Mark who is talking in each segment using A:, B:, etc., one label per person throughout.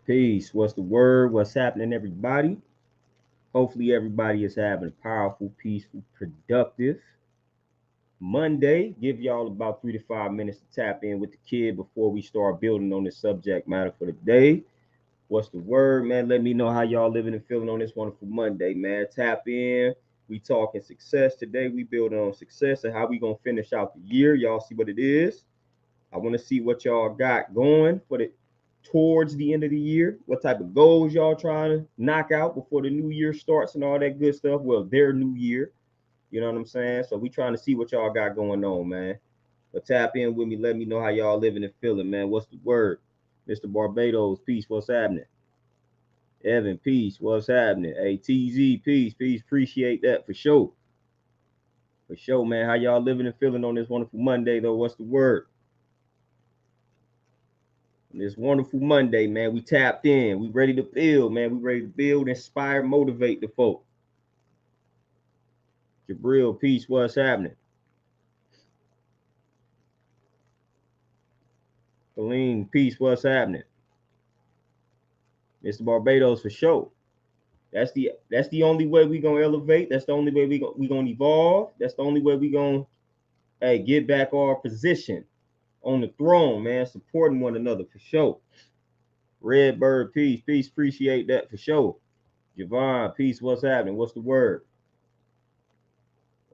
A: Peace. What's the word? What's happening, everybody? Hopefully, everybody is having a powerful, peaceful, productive Monday. Give y'all about 3 to 5 minutes to tap in with the kid before we start building on the subject matter for the day. What's the word, man? Let me know how y'all living and feeling on this wonderful Monday, man. Tap in. We talking success today. We building on success and how we gonna finish out the year. Y'all see what it is. I want to see what y'all got going for the towards the end of the year. What type of goals y'all trying to knock out before the new year starts and all that good stuff. Well, their new year. You know what I'm saying? So we trying to see what y'all got going on, man. But tap in with me. Let me know how y'all living and feeling, man. What's the word? Mr. Barbados, peace. What's happening? Evan, peace. What's happening? Hey, TZ, peace. Peace. Appreciate that for sure. For sure, man. How y'all living and feeling on this wonderful Monday, though? What's the word? This wonderful Monday, man. We tapped in. We ready to build, man. We ready to build, inspire, motivate the folk. Jabril, peace. What's happening? Colleen, peace. What's happening? Mr. Barbados for sure. That's the only way we gonna elevate. That's the only way we gonna evolve. That's the only way we gonna get back our position on the throne, man. Supporting one another for sure. Redbird, peace. Peace. Appreciate that for sure. Javon, peace. What's happening? What's the word?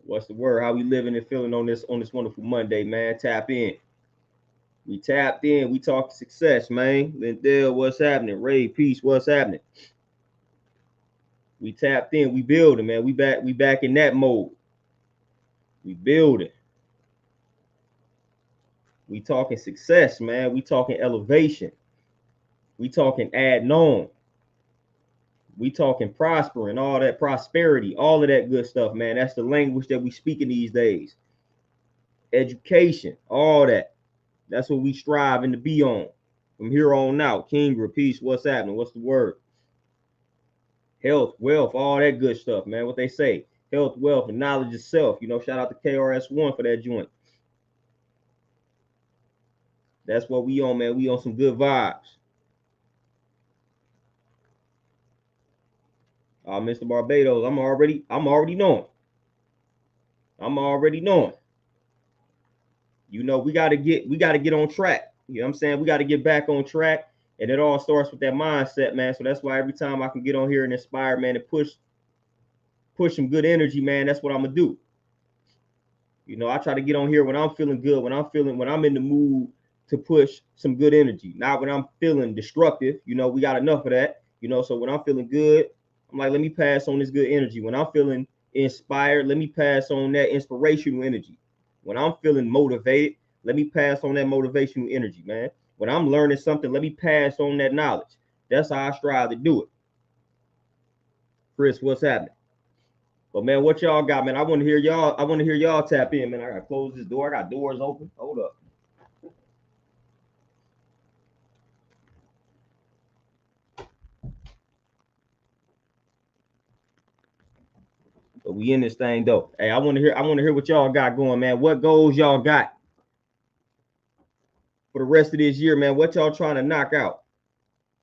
A: What's the word? How we living and feeling on this wonderful Monday, man? Tap in. We tapped in. We talked success, man. Lindell, what's happening? Ray, peace. What's happening? We tapped in. We building, man. We back. We back in that mode. We building. We talking success, man. We talking elevation. We talking adding on. We talking prospering, all that prosperity, all of that good stuff, man. That's the language that we speaking these days. Education, all that. That's what we striving to be on. From here on out, Kingra, peace. What's happening? What's the word? Health, wealth, all that good stuff, man. What they say, health, wealth, and knowledge of self. You know, shout out to KRS1 for that joint. That's what we on, man. We on some good vibes. Mr. Barbados, I'm already knowing. I'm already knowing. You know, we gotta get on track. You know what I'm saying? We gotta get back on track. And it all starts with that mindset, man. So that's why every time I can get on here and inspire, man, and push some good energy, man, that's what I'm gonna do. You know, I try to get on here when I'm feeling good, when I'm in the mood to push some good energy. Not when I'm feeling destructive. You know, we got enough of that. You know, so when I'm feeling good, I'm like, let me pass on this good energy. When I'm feeling inspired, let me pass on that inspirational energy. When I'm feeling motivated, let me pass on that motivational energy, man. When I'm learning something, let me pass on that knowledge. That's how I strive to do it. Chris, what's happening? But man, what y'all got, man? I want to hear y'all. I want to hear y'all tap in, man. I gotta close this door. I got doors open. Hold up. But we in this thing though. Hey, I want to hear what y'all got going, man. What goals y'all got for the rest of this year, man? What y'all trying to knock out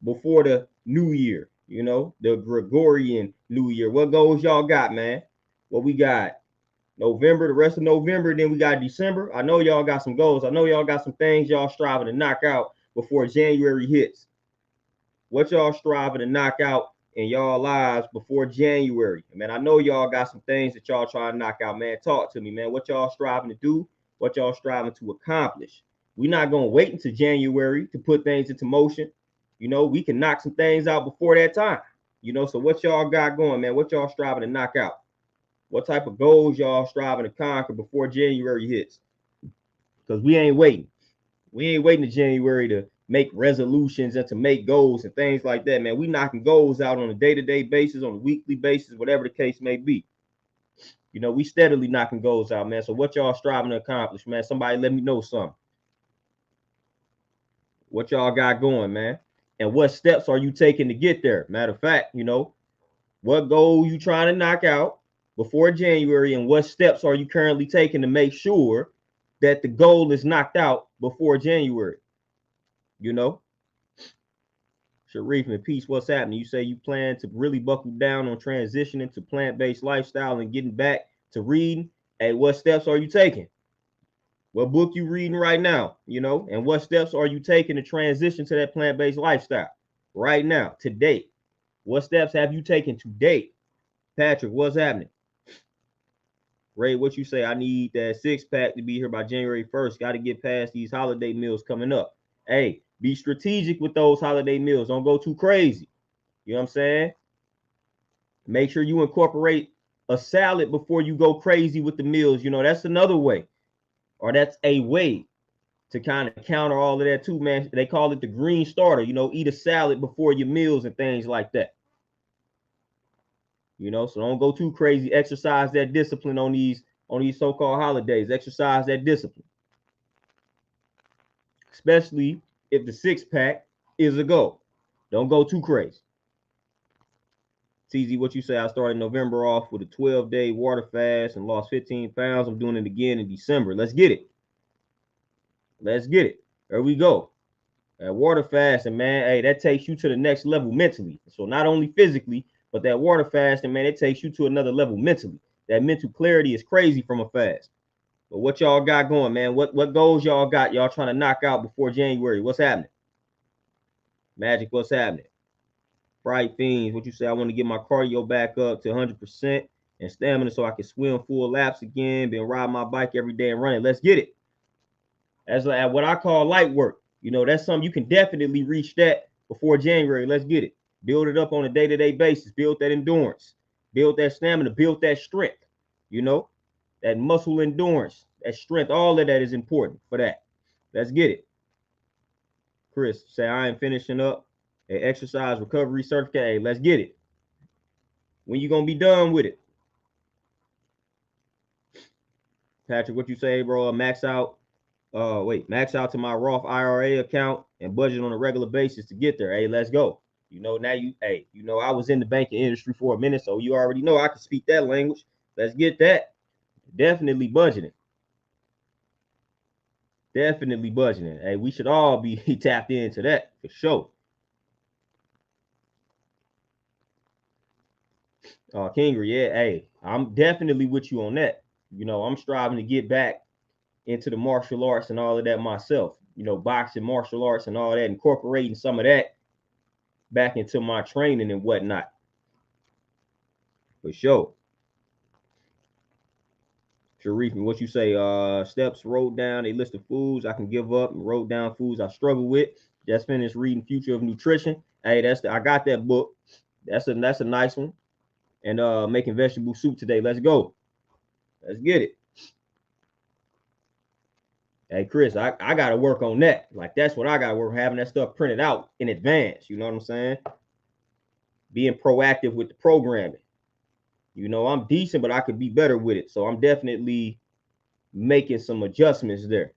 A: before the new year? You know, the Gregorian New Year. What goals y'all got, man? What we got? November, the rest of November, then we got December. I know y'all got some goals. I know y'all got some things y'all striving to knock out before January hits. What y'all striving to knock out in y'all lives before January? Man, I know y'all got some things that y'all trying to knock out, man. Talk to me, man. What y'all striving to do? What y'all striving to accomplish? We're not gonna wait until January to put things into motion. You know, we can knock some things out before that time. You know, so what y'all got going, man? What y'all striving to knock out? What type of goals y'all striving to conquer before January hits? Because we ain't waiting. We ain't waiting to January to make resolutions and to make goals and things like that, man. We knocking goals out on a day-to-day basis, on a weekly basis, whatever the case may be. You know, we steadily knocking goals out, man. So what y'all striving to accomplish, man? Somebody let me know something. What y'all got going, man? And what steps are you taking to get there? Matter of fact, you know, what goal you trying to knock out before January, and what steps are you currently taking to make sure that the goal is knocked out before January? You know, Sharif and Peace, what's happening? You say you plan to really buckle down on transitioning to plant-based lifestyle and getting back to reading. Hey, what steps are you taking? What book you reading right now? You know, and what steps are you taking to transition to that plant-based lifestyle right now, today? What steps have you taken to date? Patrick, what's happening? Ray, what you say? I need that 6-pack to be here by January 1st. Got to get past these holiday meals coming up. Hey, be strategic with those holiday meals. Don't go too crazy. You know what I'm saying? Make sure you incorporate a salad before you go crazy with the meals. You know, that's another way, or that's a way to kind of counter all of that too, man. They call it the green starter. You know, eat a salad before your meals and things like that. You know, so don't go too crazy. Exercise that discipline on these so-called holidays. Exercise that discipline, especially if the 6-pack is a go. Don't go too crazy. TZ, what you say? I started November off with a 12-day water fast and lost 15 pounds. I'm doing it again in December. Let's get it. Let's get it. There we go. That water fasting, man, hey, that takes you to the next level mentally. So not only physically, but that water fasting, man, it takes you to another level mentally. That mental clarity is crazy from a fast. But what y'all got going, man? What goals y'all got? Y'all trying to knock out before January? What's happening? Magic, what's happening? Bright Fiends, what you say? I want to get my cardio back up to 100% and stamina so I can swim full laps again. Been riding my bike every day and running. Let's get it. That's like what I call light work. You know, that's something you can definitely reach that before January. Let's get it. Build it up on a day-to-day basis. Build that endurance. Build that stamina. Build that strength. You know, that muscle endurance, that strength, all of that is important for that. Let's get it. Chris, say I am finishing up an exercise recovery certificate. Hey, let's get it. When you gonna be done with it? Patrick, what you say, bro? Max out to my Roth IRA account and budget on a regular basis to get there. Hey, let's go. You know, now I was in the banking industry for a minute, so you already know I can speak that language. Let's get that. Definitely budgeting. Definitely budgeting. Hey, we should all be tapped into that for sure. Kingery, yeah, hey, I'm definitely with you on that. You know, I'm striving to get back into the martial arts and all of that myself. You know, boxing, martial arts, and all that, incorporating some of that back into my training and whatnot. For sure. Sharif, what you say? Steps wrote down a list of foods I can give up and wrote down foods I struggle with. Just finished reading Future of Nutrition. Hey, I got that book. That's a nice one. And making vegetable soup today. Let's go. Let's get it. Hey, Chris, I got to work on that. Like, that's what I got to work on, having that stuff printed out in advance. You know what I'm saying? Being proactive with the programming. You know, I'm decent, but I could be better with it. So I'm definitely making some adjustments there.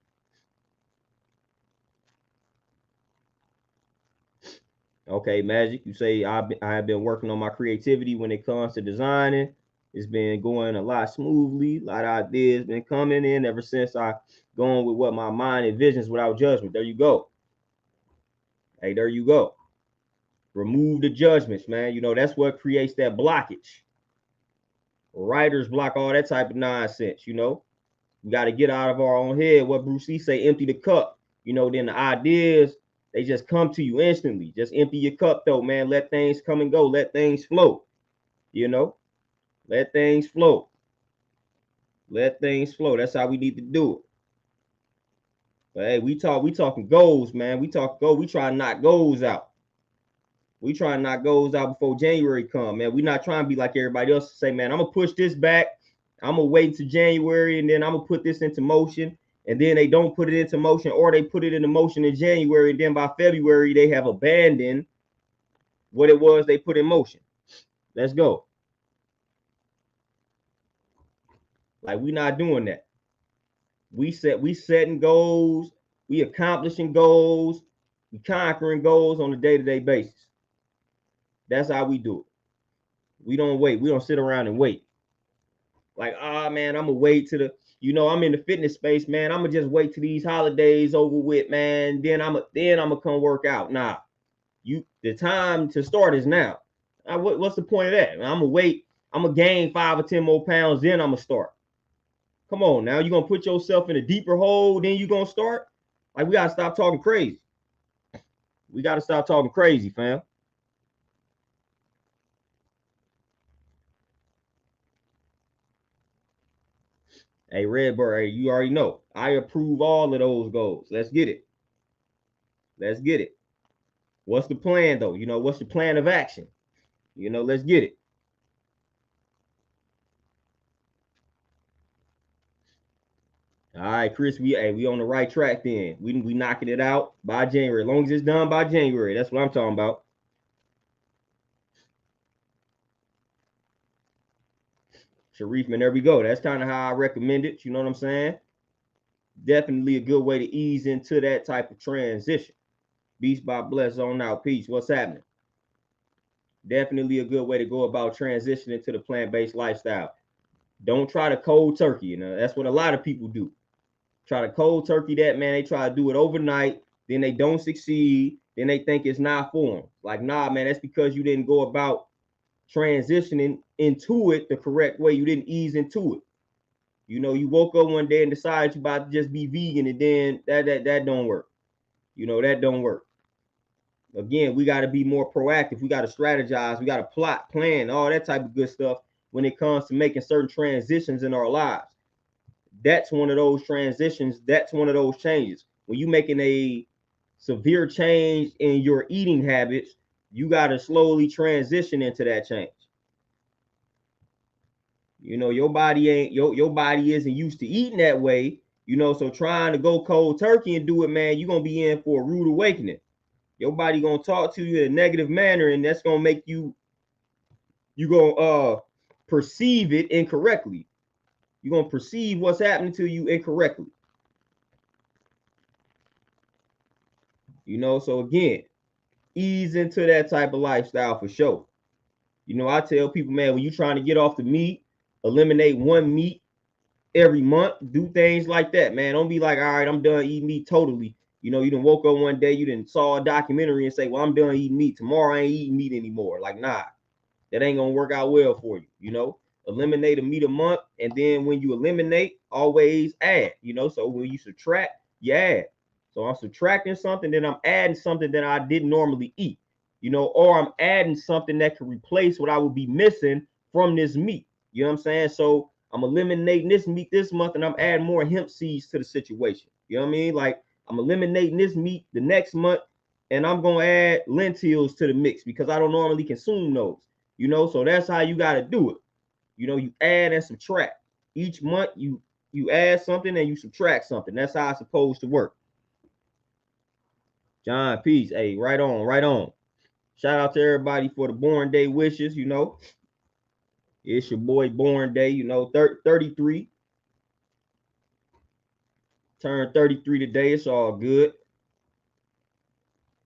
A: Okay, Magic, you say I have been working on my creativity when it comes to designing. It's been going a lot smoothly. A lot of ideas been coming in ever since I gone with what my mind envisions without judgment. There you go. Hey, there you go. Remove the judgments, man. You know, that's what creates that blockage. Writer's block, all that type of nonsense, you know. We got to get out of our own head. What Bruce Lee say, empty the cup. You know, then the ideas, they just come to you instantly. Just empty your cup, though, man. Let things come and go. Let things flow. You know, let things flow. Let things flow. That's how we need to do it. But hey, we talking goals, man. We talk goals. We try to knock goals out. We try to knock goals out before January come, man. We not trying to be like everybody else to say, man, I'm gonna push this back. I'm gonna wait to January and then I'm gonna put this into motion. And then they don't put it into motion, or they put it into motion in January, and then by February they have abandoned what it was they put in motion. Let's go. Like, we not doing that. We setting goals, we accomplishing goals, we conquering goals on a day-to-day basis. That's how we do it. We don't wait. We don't sit around and wait. Like, man, I'm gonna wait to the, you know, I'm in the fitness space, man. I'm gonna just wait till these holidays over with, man. Then I'm gonna come work out. Nah, The time to start is now. What's the point of that? I'm gonna wait. I'm gonna gain 5 or 10 more pounds, then I'm gonna start. Come on, now you're gonna put yourself in a deeper hole, then you're gonna start. Like, we gotta stop talking crazy. We gotta stop talking crazy, fam. Hey, Redbird, hey, you already know. I approve all of those goals. Let's get it. Let's get it. What's the plan, though? What's the plan of action? Let's get it. All right, Chris, we on the right track then. We knocking it out by January. As long as it's done by January, that's what I'm talking about. Sharif, man, there we go. That's kind of how I recommend it. You know what I'm saying? Definitely a good way to ease into that type of transition. Beast by Bless on out. Peace. What's happening? Definitely a good way to go about transitioning to the plant-based lifestyle. Don't try to cold turkey. That's what a lot of people do. Try to cold turkey that, man. They try to do it overnight, then they don't succeed, then they think it's not for them. Like, nah, man, that's because you didn't go about transitioning into it the correct way. You didn't ease into it. You woke up one day and decided you about to just be vegan, and then that don't work. That don't work. Again, we got to be more proactive. We got to strategize. We got to plot, plan, all that type of good stuff when it comes to making certain transitions in our lives. That's one of those transitions. That's one of those changes. When you're making a severe change in your eating habits, you got to slowly transition into that change. Your body isn't used to eating that way. So trying to go cold turkey and do it, man, you're gonna be in for a rude awakening. Your body gonna talk to you in a negative manner, and that's gonna make you gonna perceive it incorrectly. You're gonna perceive what's happening to you incorrectly. So again, ease into that type of lifestyle for sure. I tell people, man, when you're trying to get off the meat, eliminate one meat every month, do things like that, man. Don't be like, all right, I'm done eating meat totally. You done woke up one day, you done saw a documentary and say, well, I'm done eating meat. Tomorrow I ain't eating meat anymore. Like, nah, that ain't gonna work out well for you. Eliminate a meat a month, and then when you eliminate, always add. So when you subtract, you add. So I'm subtracting something, then I'm adding something that I didn't normally eat. Or I'm adding something that can replace what I would be missing from this meat. You know what I'm saying? So I'm eliminating this meat this month, and I'm adding more hemp seeds to the situation. You know what I mean? Like, I'm eliminating this meat the next month, and I'm gonna add lentils to the mix because I don't normally consume those. So that's how you got to do it. You add and subtract. Each month you add something and you subtract something. That's how it's supposed to work. John, peace. Hey, right on, right on. Shout out to everybody for the born day wishes. It's your boy born day. 33. Turned 33 today. It's all good.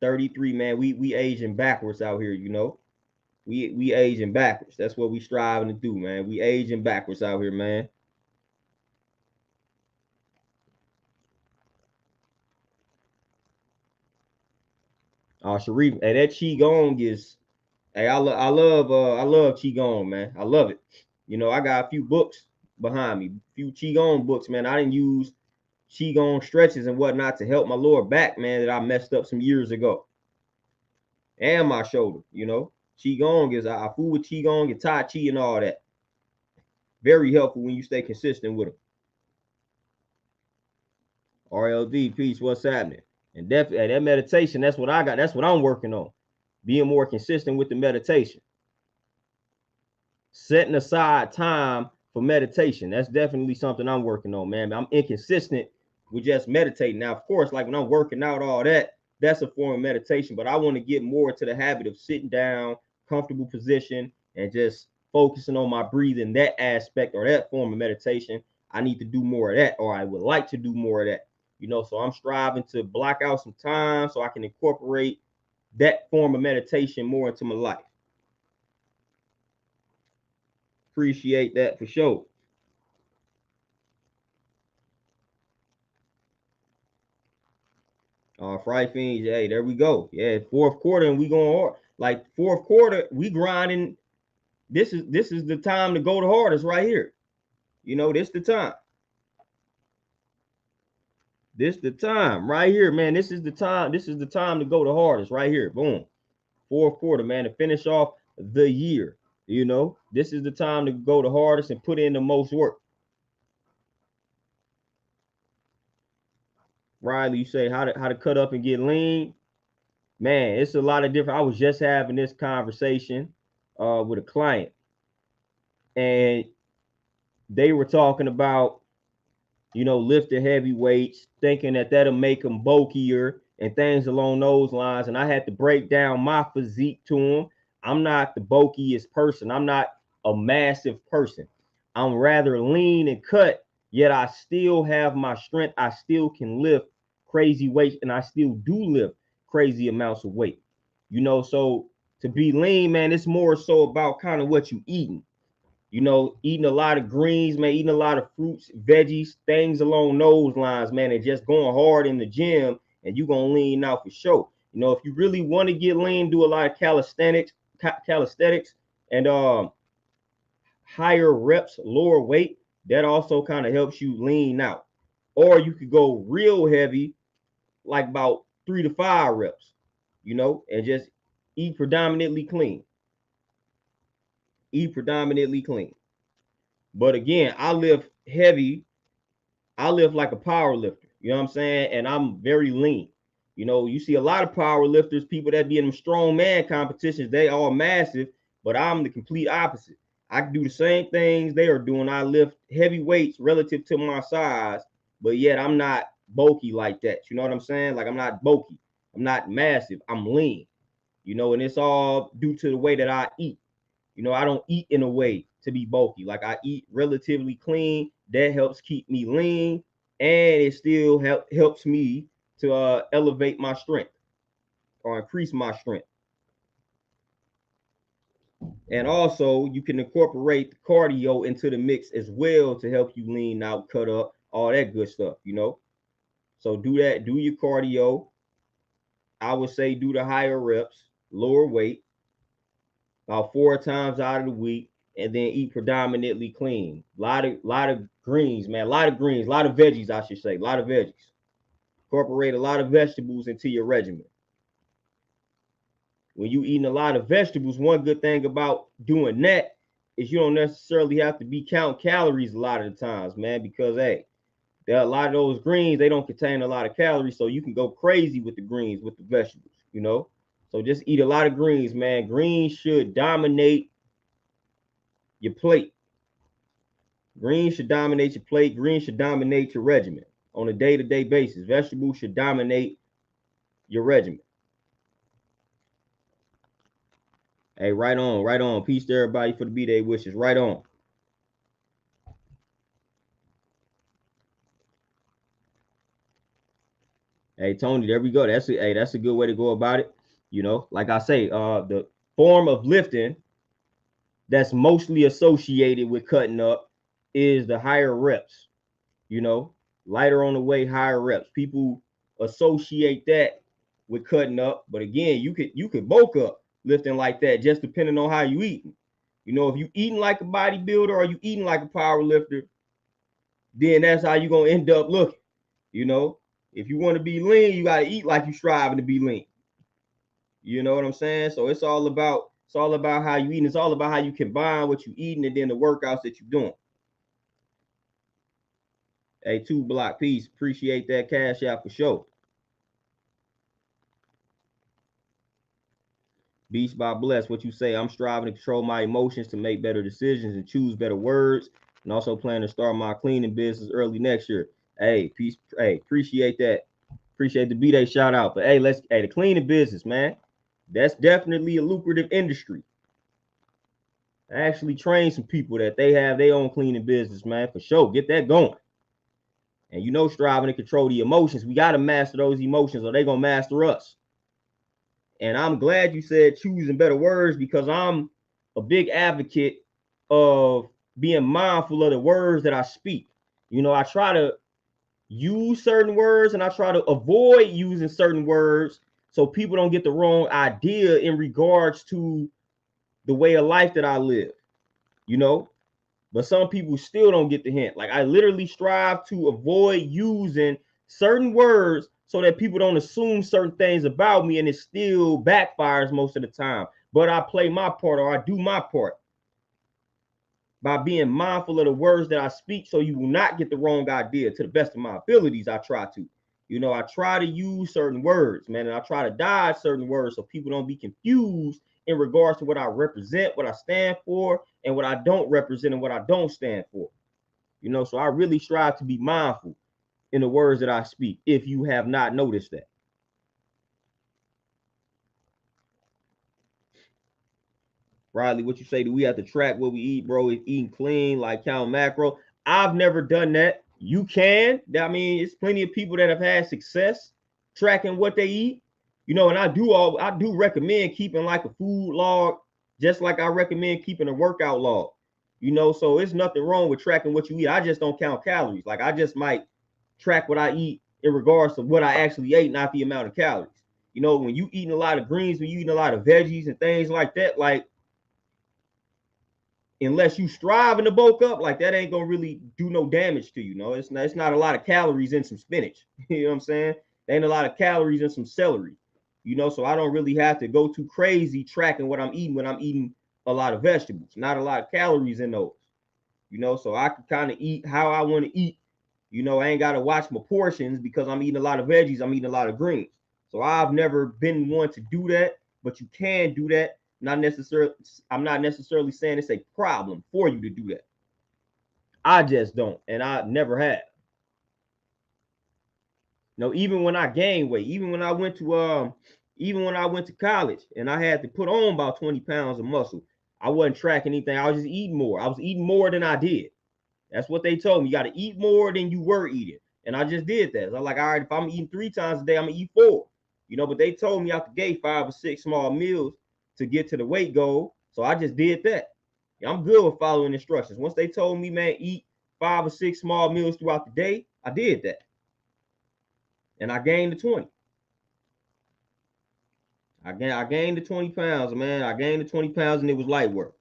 A: 33, man. We aging backwards out here. We aging backwards. That's what we striving to do, man. We aging backwards out here, man. Sharif, hey, that Qigong is, hey, I love Qigong, man. I love it. I got a few books behind me, a few Qigong books, man. I didn't use Qigong stretches and whatnot to help my lower back, man, that I messed up some years ago. And my shoulder, Qigong is, I fool with Qigong and Tai Chi and all that. Very helpful when you stay consistent with them. RLD, peace, what's happening? And definitely that meditation, that's what I got. That's what I'm working on. Being more consistent with the meditation. Setting aside time for meditation. That's definitely something I'm working on, man. I'm inconsistent with just meditating. Now, of course, like when I'm working out, all that, that's a form of meditation. But I want to get more to the habit of sitting down, comfortable position, and just focusing on my breathing, that aspect or that form of meditation. I need to do more of that, or I would like to do more of that. So I'm striving to block out some time so I can incorporate that form of meditation more into my life. Appreciate that for sure. Fry Fiends, hey, there we go. Yeah, fourth quarter, and we going hard. Like fourth quarter, we grinding. This is the time to go the hardest right here. You know, this the time. This the time right here, man. This is the time. This is the time to go the hardest right here. Boom. Fourth quarter, man, to finish off the year. You know, this is the time to go the hardest and put in the most work. Riley, you say how to cut up and get lean. Man, it's a lot of different. I was just having this conversation with a client, and they were talking about, you know, lifting heavy weights, thinking that that'll make them bulkier and things along those lines. And I had to break down my physique to them. I'm not the bulkiest person. I'm not a massive person. I'm rather lean and cut, yet I still have my strength. I still can lift crazy weights, and I still do lift crazy amounts of weight. You know, so to be lean, man, it's more so about kind of what you eating. You know, eating a lot of greens, man, eating a lot of fruits, veggies, things along those lines, man, and just going hard in the gym, and you're gonna lean out for sure. You know, if you really want to get lean, do a lot of calisthenics, and higher reps, lower weight. That also kind of helps you lean out. Or you could go real heavy, like about 3 to 5 reps, you know, and just eat predominantly clean. Eat predominantly clean. But again, I lift heavy. I lift like a power lifter. You know what I'm saying? And I'm very lean. You know, you see a lot of power lifters, people that be in them strong man competitions, they all massive, but I'm the complete opposite. I can do the same things they are doing. I lift heavy weights relative to my size, but yet I'm not bulky like that. You know what I'm saying? Like I'm not bulky. I'm not massive. I'm lean. You know, and it's all due to the way that I eat. You know, I don't eat in a way to be bulky. Like I eat relatively clean. That helps keep me lean, and it still helps me to elevate my strength or increase my strength. And also, you can incorporate the cardio into the mix as well to help you lean out, cut up, all that good stuff. You know, so do that. Do your cardio. I would say do the higher reps, lower weight, about 4 times out of the week, and then eat predominantly clean. Lot of greens, man. A lot of greens, a lot of veggies, I should say. A lot of veggies. Incorporate a lot of vegetables into your regimen. When you eating a lot of vegetables, one good thing about doing that is you don't necessarily have to be counting calories a lot of the times, man, because hey, there are a lot of those greens, they don't contain a lot of calories, so you can go crazy with the greens, with the vegetables, you know. So just eat a lot of greens, man. Greens should dominate your plate. Greens should dominate your plate. Greens should dominate your regimen on a day-to-day basis. Vegetables should dominate your regimen. Hey, right on, right on. Peace to everybody for the B-Day wishes. Right on. Hey, Tony, there we go. That's a good way to go about it. You know, like I say, the form of lifting that's mostly associated with cutting up is the higher reps. You know, lighter on the weight, higher reps. People associate that with cutting up, but again, you could bulk up lifting like that, just depending on how you eating. You know, if you eating like a bodybuilder or you eating like a power lifter, then that's how you're gonna end up looking. You know, if you want to be lean, you gotta eat like you striving to be lean. You know what I'm saying? So it's all about how you eat. It's all about how you combine what you eating and then the workouts that you're doing. Hey, 2 block piece. Appreciate that cash out for sure. Beast by Bless, what you say? I'm striving to control my emotions to make better decisions and choose better words, and also plan to start my cleaning business early next year. Hey, peace. Hey, appreciate that. Appreciate the B-Day shout out. But hey, the cleaning business, man. That's definitely a lucrative industry. I actually train some people that they have their own cleaning business, man, for sure. Get that going. And you know, striving to control the emotions. We got to master those emotions or they're going to master us. And I'm glad you said choosing better words because I'm a big advocate of being mindful of the words that I speak. You know, I try to use certain words and I try to avoid using certain words so people don't get the wrong idea in regards to the way of life that I live, you know. But some people still don't get the hint. Like, I literally strive to avoid using certain words so that people don't assume certain things about me, and it still backfires most of the time. But I play my part, or I do my part by being mindful of the words that I speak, so you will not get the wrong idea. To the best of my abilities, I try to. You know, I try to use certain words, man, and I try to dodge certain words so people don't be confused in regards to what I represent, what I stand for, and what I don't represent and what I don't stand for. You know, so I really strive to be mindful in the words that I speak, if you have not noticed that. Riley, what you say? Do we have to track what we eat, bro? Is eating clean, like count macro? I've never done that. You can. I mean, it's plenty of people that have had success tracking what they eat. You know, and I do recommend keeping like a food log, just like I recommend keeping a workout log. You know, so it's nothing wrong with tracking what you eat. I just don't count calories. Like, I just might track what I eat in regards to what I actually ate, not the amount of calories. You know, when you eating a lot of greens, when you eating a lot of veggies and things like that, like, unless you striving to bulk up, like, that ain't gonna really do no damage to you. No, it's not a lot of calories in some spinach. You know what I'm saying? There ain't a lot of calories in some celery. You know, so I don't really have to go too crazy tracking what I'm eating when I'm eating a lot of vegetables. Not a lot of calories in those. You know, so I can kind of eat how I want to eat. You know, I ain't got to watch my portions because I'm eating a lot of veggies. I'm eating a lot of greens. So I've never been one to do that, but you can do that. Not necessarily, I'm not necessarily saying it's a problem for you to do that. I just don't, and I never have. You know, even when I gained weight, even when I went to college and I had to put on about 20 pounds of muscle, I wasn't tracking anything. I was just eating more. I was eating more than I did. That's what they told me. You got to eat more than you were eating. And I just did that. So I'm like, all right, if I'm eating 3 times a day, I'm going to eat 4. You know, but they told me out the gate 5 or 6 small meals to get to the weight goal. So I just did that. I'm good with following instructions. Once they told me, man, eat 5 or 6 small meals throughout the day, I did that. And I gained the 20. I gained the 20 pounds, man. I gained the 20 pounds and it was light work.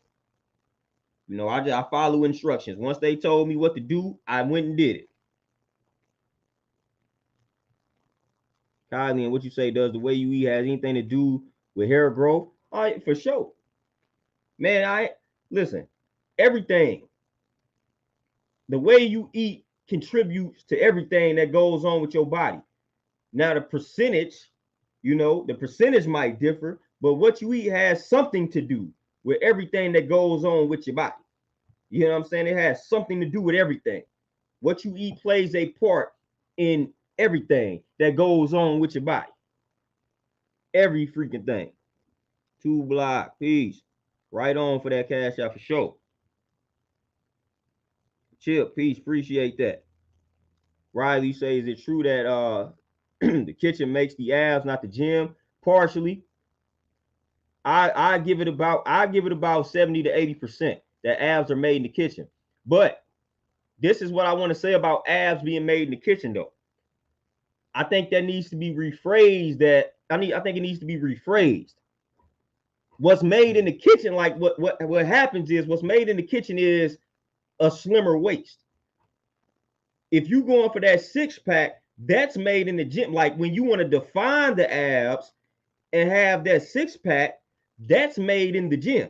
A: You know, I follow instructions. Once they told me what to do, I went and did it. Kylie, and what you say, does the way you eat has anything to do with hair growth? All right, for sure. Man, I listen, everything. The way you eat contributes to everything that goes on with your body. Now, the percentage, you know, the percentage might differ, but what you eat has something to do with everything that goes on with your body. You know what I'm saying? It has something to do with everything. What you eat plays a part in everything that goes on with your body. Every freaking thing. 2 Block, peace. Right on for that cash out for sure. Chip, peace, appreciate that. Riley says, is it true that the kitchen makes the abs, not the gym? Partially. I give it about 70 to 80% that abs are made in the kitchen. But this is what I want to say about abs being made in the kitchen, though. I think that needs to be rephrased. I think it needs to be rephrased. What's made in the kitchen, like what happens is, what's made in the kitchen is a slimmer waist. If you going for that 6-pack, that's made in the gym. Like, when you want to define the abs and have that 6-pack, that's made in the gym.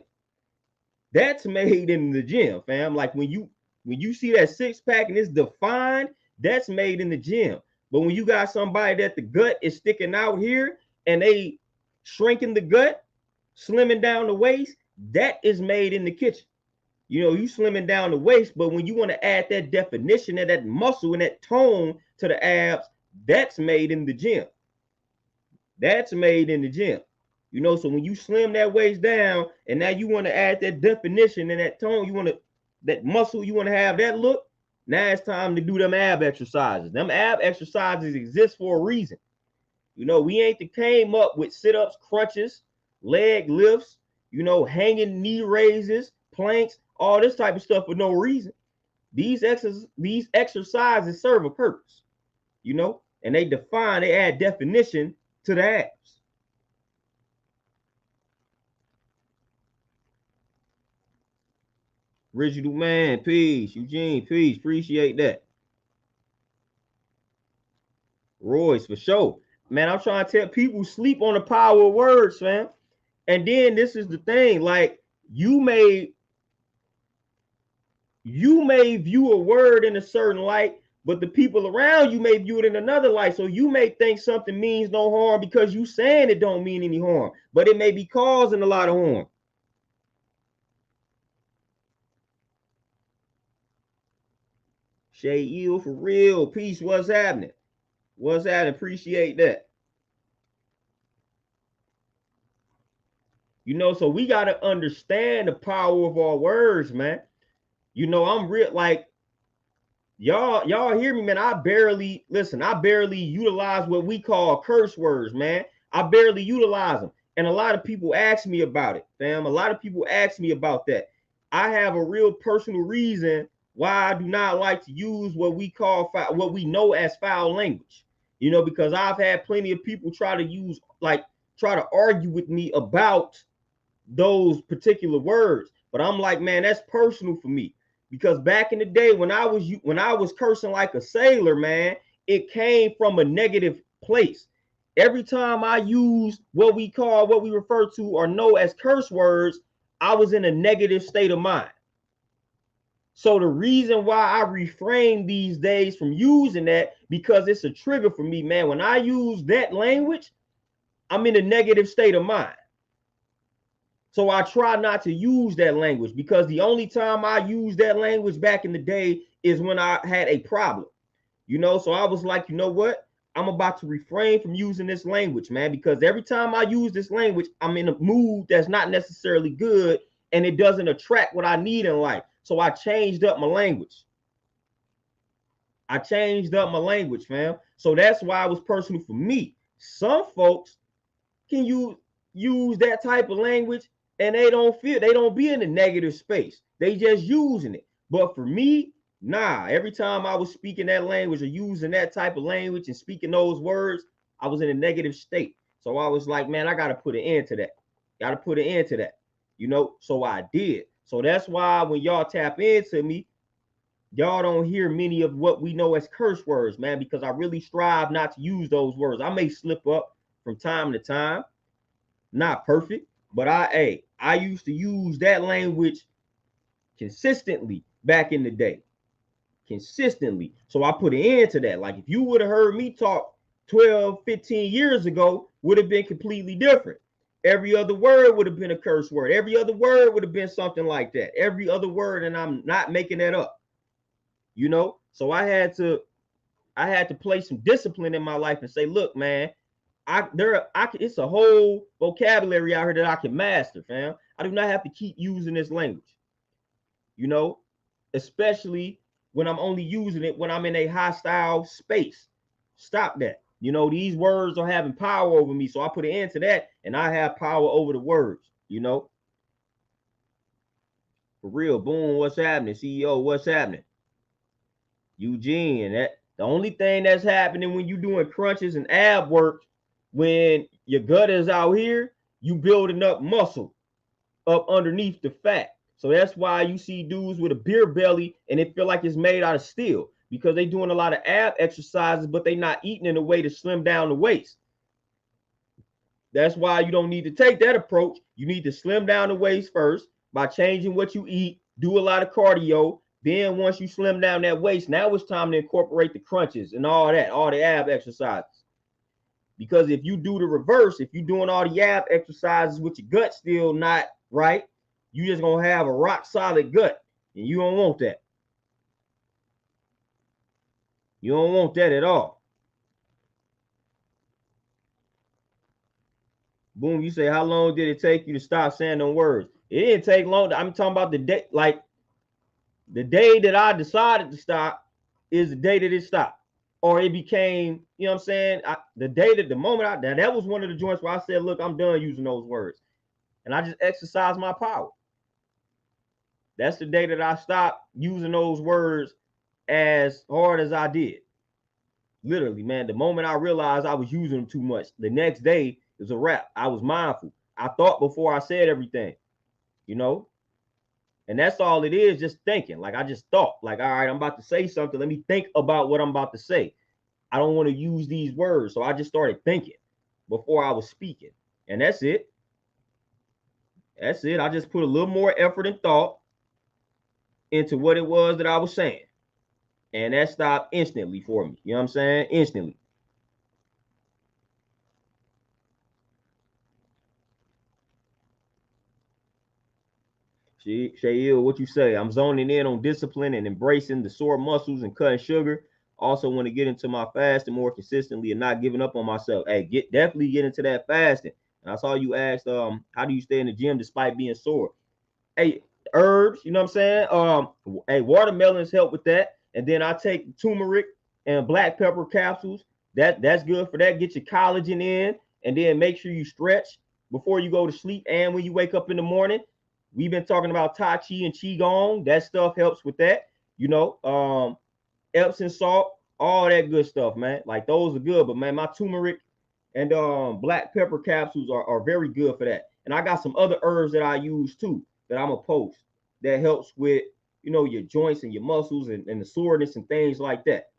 A: That's made in the gym, fam. Like, when you see that 6-pack and it's defined, that's made in the gym. But when you got somebody that the gut is sticking out here and they shrinking the gut, slimming down the waist, that is made in the kitchen. You know, you slimming down the waist, but when you want to add that definition and that muscle and that tone to the abs, that's made in the gym. That's made in the gym. You know, so when you slim that waist down and now you want to add that definition and that tone, you want to, that muscle, you want to have that look, now it's time to do them ab exercises. Them ab exercises exist for a reason. You know, we ain't came up with sit-ups, crunches, leg lifts, you know, hanging knee raises, planks, all this type of stuff for no reason. These exercises serve a purpose. you know, and they add definition to the apps. Original man, peace. Eugene, peace. Appreciate that. Royce, for sure. Man, I'm trying to tell people sleep on the power of words, man. And then this is the thing, like you may view a word in a certain light, but the people around you may view it in another light. So you may think something means no harm because you saying it don't mean any harm, but it may be causing a lot of harm. Shay Eel, for real. Peace. What's happening? What's happening? Appreciate that. You know, so we got to understand the power of our words, man. You know, I'm real like y'all hear me, man. I barely utilize what we call curse words, man. I barely utilize them. And a lot of people ask me about it, fam. A lot of people ask me about that. I have a real personal reason why I do not like to use what we know as foul language. You know, because I've had plenty of people try to argue with me about those particular words. But I'm like, man, that's personal for me. Because back in the day when I was cursing like a sailor, man, it came from a negative place. Every time I used what we refer to or know as curse words, I was in a negative state of mind. So the reason why I refrain these days from using that, because it's a trigger for me, man. When I use that language, I'm in a negative state of mind. So I try not to use that language, because the only time I used that language back in the day is when I had a problem, you know? So I was like, you know what? I'm about to refrain from using this language, man, because every time I use this language, I'm in a mood that's not necessarily good, and it doesn't attract what I need in life. So I changed up my language. Fam. So that's why it was personal for me. Some folks can use that type of language and they don't be in a negative space. They just using it. But for me, nah, every time I was speaking that language or using that type of language and speaking those words, I was in a negative state. So I was like, man, I got to put an end to that. You know, so I did. So that's why when y'all tap into me, y'all don't hear many of what we know as curse words, man, because I really strive not to use those words. I may slip up from time to time, not perfect, but I used to use that language consistently back in the day. Consistently. So I put an end to that. Like if you would have heard me talk 12, 15 years ago, would have been completely different. Every other word would have been a curse word. Every other word would have been something like that. Every other word, and I'm not making that up. You know? So I had to place some discipline in my life and say, look, man, it's a whole vocabulary out here that I can master, fam. I do not have to keep using this language, you know, especially when I'm only using it when I'm in a hostile space. Stop that. You know, these words are having power over me. So I put an end to that, and I have power over the words, you know. For real. Boom, what's happening? CEO, what's happening? Eugene, that the only thing that's happening when you doing crunches and ab work, when your gut is out here, you building up muscle up underneath the fat. So that's why you see dudes with a beer belly and it feel like it's made out of steel, because they doing a lot of ab exercises, but they not eating in a way to slim down the waist. That's why you don't need to take that approach. You need to slim down the waist first by changing what you eat, do a lot of cardio. Then once you slim down that waist, now it's time to incorporate the crunches and all that, all the ab exercises. Because if you do the reverse, if you're doing all the ab exercises with your gut still not right, you just gonna have a rock solid gut, and you don't want that. You don't want that at all. Boom, you say, how long did it take you to stop saying them words? It didn't take long. I'm talking about the day, like the day that I decided to stop is the day that it stopped. Or it became, you know what I'm saying? The moment that was one of the joints where I said, look, I'm done using those words. And I just exercised my power. That's the day that I stopped using those words as hard as I did. Literally, man. The moment I realized I was using them too much, the next day it was a wrap. I was mindful. I thought before I said everything, you know. And that's all it is, just thinking. Like I just thought, like, all right, I'm about to say something. Let me think about what I'm about to say. I don't want to use these words. So I just started thinking before I was speaking. And that's it. That's it. I just put a little more effort and thought into what it was that I was saying. And that stopped instantly for me. You know what I'm saying? Instantly. Shayil, what you say? I'm zoning in on discipline and embracing the sore muscles and cutting sugar. Also want to get into my fasting more consistently and not giving up on myself. Hey, definitely get into that fasting. And I saw you asked, how do you stay in the gym despite being sore? Hey, herbs, you know what I'm saying? Hey, watermelons help with that. And then I take turmeric and black pepper capsules. That's good for that. Get your collagen in, and then make sure you stretch before you go to sleep and when you wake up in the morning. We've been talking about Tai Chi and Qigong. That stuff helps with that. You know, Epsom salt, all that good stuff, man. Like those are good. But man, my turmeric and black pepper capsules are very good for that. And I got some other herbs that I use too that I'm gonna post that helps with, you know, your joints and your muscles and the soreness and things like that.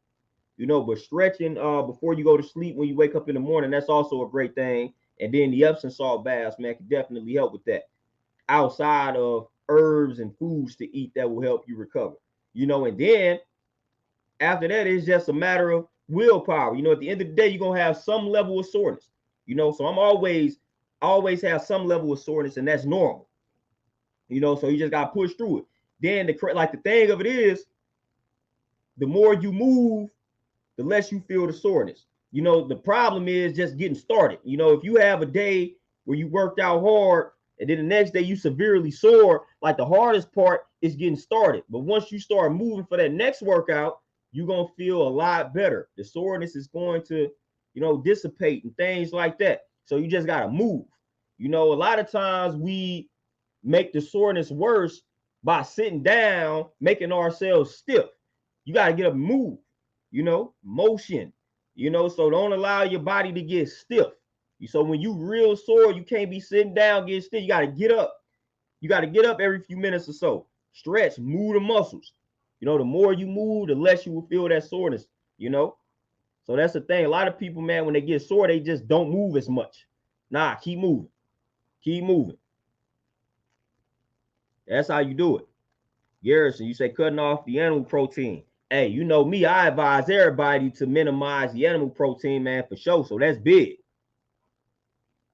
A: You know, but stretching before you go to sleep when you wake up in the morning, that's also a great thing. And then the Epsom salt baths, man, can definitely help with that. Outside of herbs and foods to eat that will help you recover. You know, and then after that, it's just a matter of willpower. You know, at the end of the day, you're gonna have some level of soreness. You know, so I always have some level of soreness, and that's normal. You know, so you just gotta push through it. Then the thing of it is, the more you move, the less you feel the soreness. You know, the problem is just getting started. You know, if you have a day where you worked out hard and then the next day you severely sore, like the hardest part is getting started. But once you start moving for that next workout, you're gonna feel a lot better. The soreness is going to, you know, dissipate and things like that. So you just gotta move. You know, a lot of times we make the soreness worse by sitting down, making ourselves stiff. You got to get up and move, you know, motion, you know, so don't allow your body to get stiff. So when you real sore, you can't be sitting down, getting stiff. You got to get up. You got to get up every few minutes or so. Stretch, move the muscles. You know, the more you move, the less you will feel that soreness, you know. So that's the thing. A lot of people, man, when they get sore, they just don't move as much. Nah, keep moving. Keep moving. That's how you do it. Garrison, you say cutting off the animal protein. Hey, you know me, I advise everybody to minimize the animal protein, man, for sure. So that's big.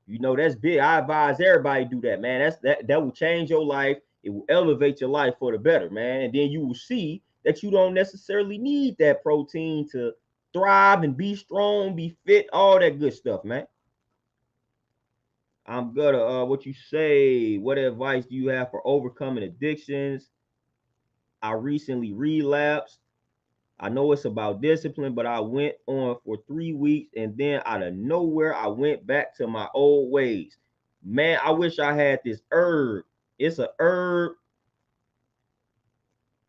A: You know, that's big. I advise everybody to do that, man. That will change your life. It will elevate your life for the better, man. And then you will see that you don't necessarily need that protein to thrive and be strong, be fit, all that good stuff, man. I'm gonna what you say. What advice do you have for overcoming addictions? I recently relapsed. I know it's about discipline, but I went on for 3 weeks and then out of nowhere, I went back to my old ways. Man, I wish I had this herb. It's a herb.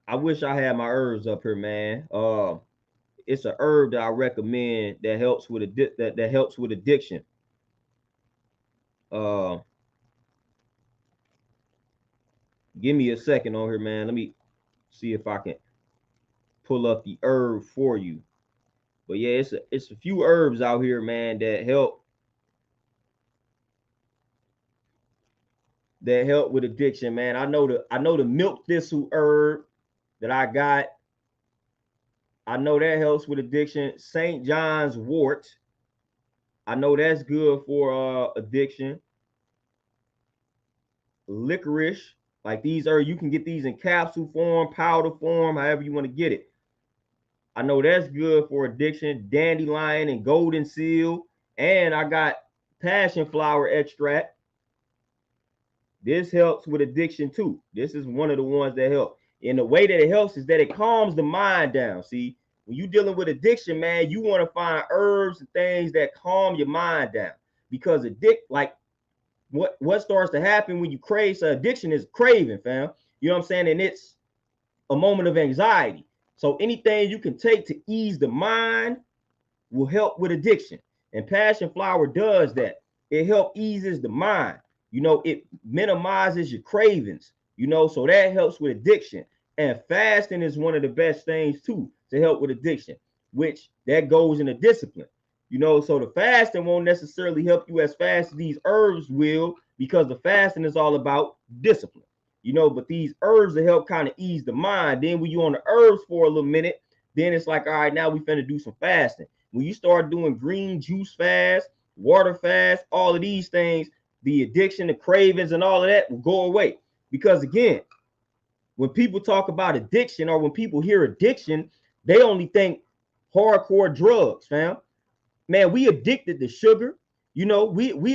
A: I wish I had my herbs up here, man. It's a herb that I recommend that helps with that helps with addiction. Uh, give me a second on here, man. Let me see if I can pull up the herb for you. But yeah, it's a few herbs out here, man, that help with addiction, man. I know the milk thistle herb that I got. I know that helps with addiction. St. John's wort. I know that's good for addiction. Licorice, like these are you can get these in capsule form, powder form, however you want to get it. I know that's good for addiction. Dandelion and golden seal, and I got passion flower extract. This helps with addiction too. This is one of the ones that help. And the way that it helps is that it calms the mind down. See, when you're dealing with addiction, man, you want to find herbs and things that calm your mind down. Because what starts to happen when you crave, so addiction is craving, fam. You know what I'm saying? And it's a moment of anxiety. So anything you can take to ease the mind will help with addiction. And passion flower does that. It helps eases the mind. It minimizes your cravings, so that helps with addiction. And fasting is one of the best things too to help with addiction, which that goes into discipline. So the fasting won't necessarily help you as fast as these herbs will, because the fasting is all about discipline. But these herbs will help kind of ease the mind. Then when you're on the herbs for a little minute, then it's like, all right, now we finna do some fasting. When you start doing green juice fast, water fast, all of these things, the addiction, the cravings, and all of that will go away. Because again, when people talk about addiction, or when people hear addiction, they only think hardcore drugs, fam. Man, we addicted to sugar. We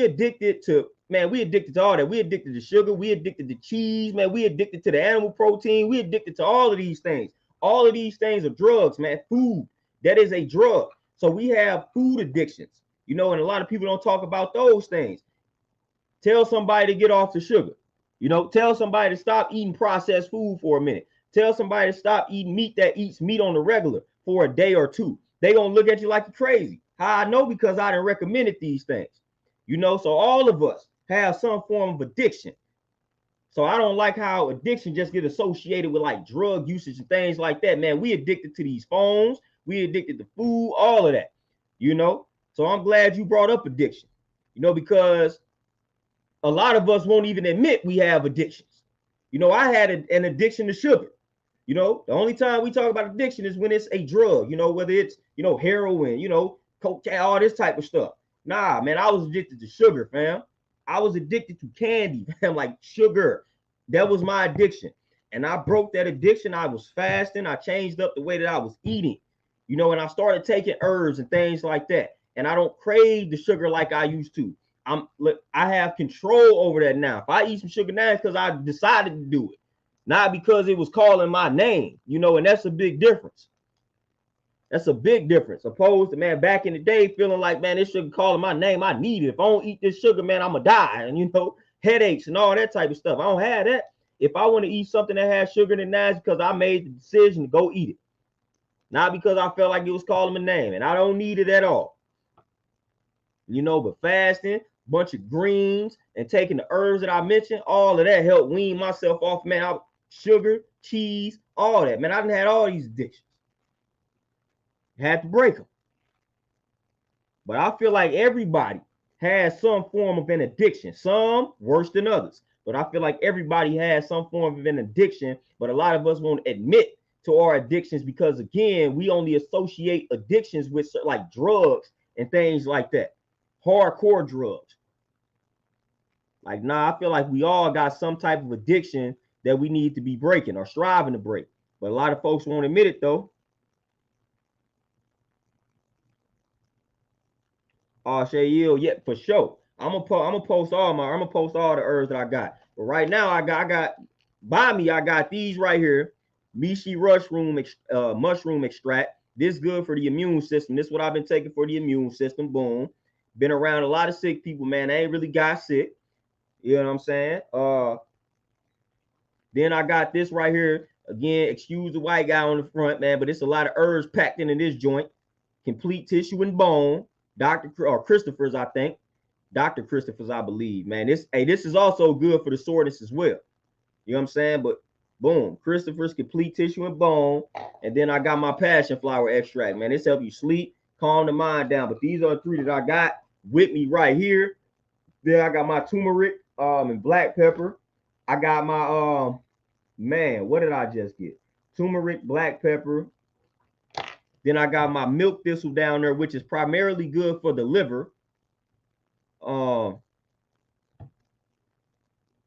A: addicted to, man, we addicted to all that. We addicted to sugar. We addicted to cheese, man. We addicted to the animal protein. We addicted to all of these things. All of these things are drugs, man. Food, that is a drug. So we have food addictions, and a lot of people don't talk about those things. Tell somebody to get off the sugar. Tell somebody to stop eating processed food for a minute. Tell somebody to stop eating meat that eats meat on the regular for a day or two. They gonna look at you like you're crazy. How I know? Because I done recommended these things. So all of us have some form of addiction. So I don't like how addiction just get associated with like drug usage and things like that, man. We addicted to these phones. We addicted to food, all of that, So I'm glad you brought up addiction, because a lot of us won't even admit we have addictions. I had an addiction to sugar. The only time we talk about addiction is when it's a drug, whether it's, heroin, cocaine, all this type of stuff. Nah, man, I was addicted to sugar, fam. I was addicted to candy, fam, like sugar. That was my addiction. And I broke that addiction. I was fasting. I changed up the way that I was eating, and I started taking herbs and things like that. And I don't crave the sugar like I used to. I have control over that now. If I eat some sugar now, it's because I decided to do it, not because it was calling my name, and that's a big difference. That's a big difference. Opposed to, man, back in the day, feeling like, man, this sugar calling my name, I need it. If I don't eat this sugar, man, I'm gonna die. And headaches and all that type of stuff. I don't have that. If I want to eat something that has sugar in it now, it's because I made the decision to go eat it, not because I felt like it was calling my name. And I don't need it at all. But fasting, bunch of greens, and taking the herbs that I mentioned, all of that helped wean myself off, man. Sugar, cheese, all that, man. I done had all these addictions. Had to break them. But I feel like everybody has some form of an addiction, some worse than others. But I feel like everybody has some form of an addiction, but a lot of us won't admit to our addictions because, again, we only associate addictions with like drugs and things like that. Hardcore drugs. Like, nah, I feel like we all got some type of addiction that we need to be breaking or striving to break. But a lot of folks won't admit it, though. Shayle, yeah, for sure. I'm gonna post all the herbs that I got. But right now, I got these right here. Reishi mushroom extract. This good for the immune system. This is what I've been taking for the immune system. Boom. Been around a lot of sick people, man. I ain't really got sick. You know what I'm saying? Then I got this right here. Again, excuse the white guy on the front, man, but it's a lot of herbs packed into this joint. Complete tissue and bone. Christopher's, I think. Dr. Christopher's, I believe, man. This is also good for the soreness as well. You know what I'm saying? But boom, Christopher's complete tissue and bone. And then I got my passion flower extract, man. This helps you sleep, calm the mind down. But these are the three that I got with me right here. Then I got my turmeric and black pepper. I got my man, what did I just get? Turmeric, black pepper. Then I got my milk thistle down there, which is primarily good for the liver.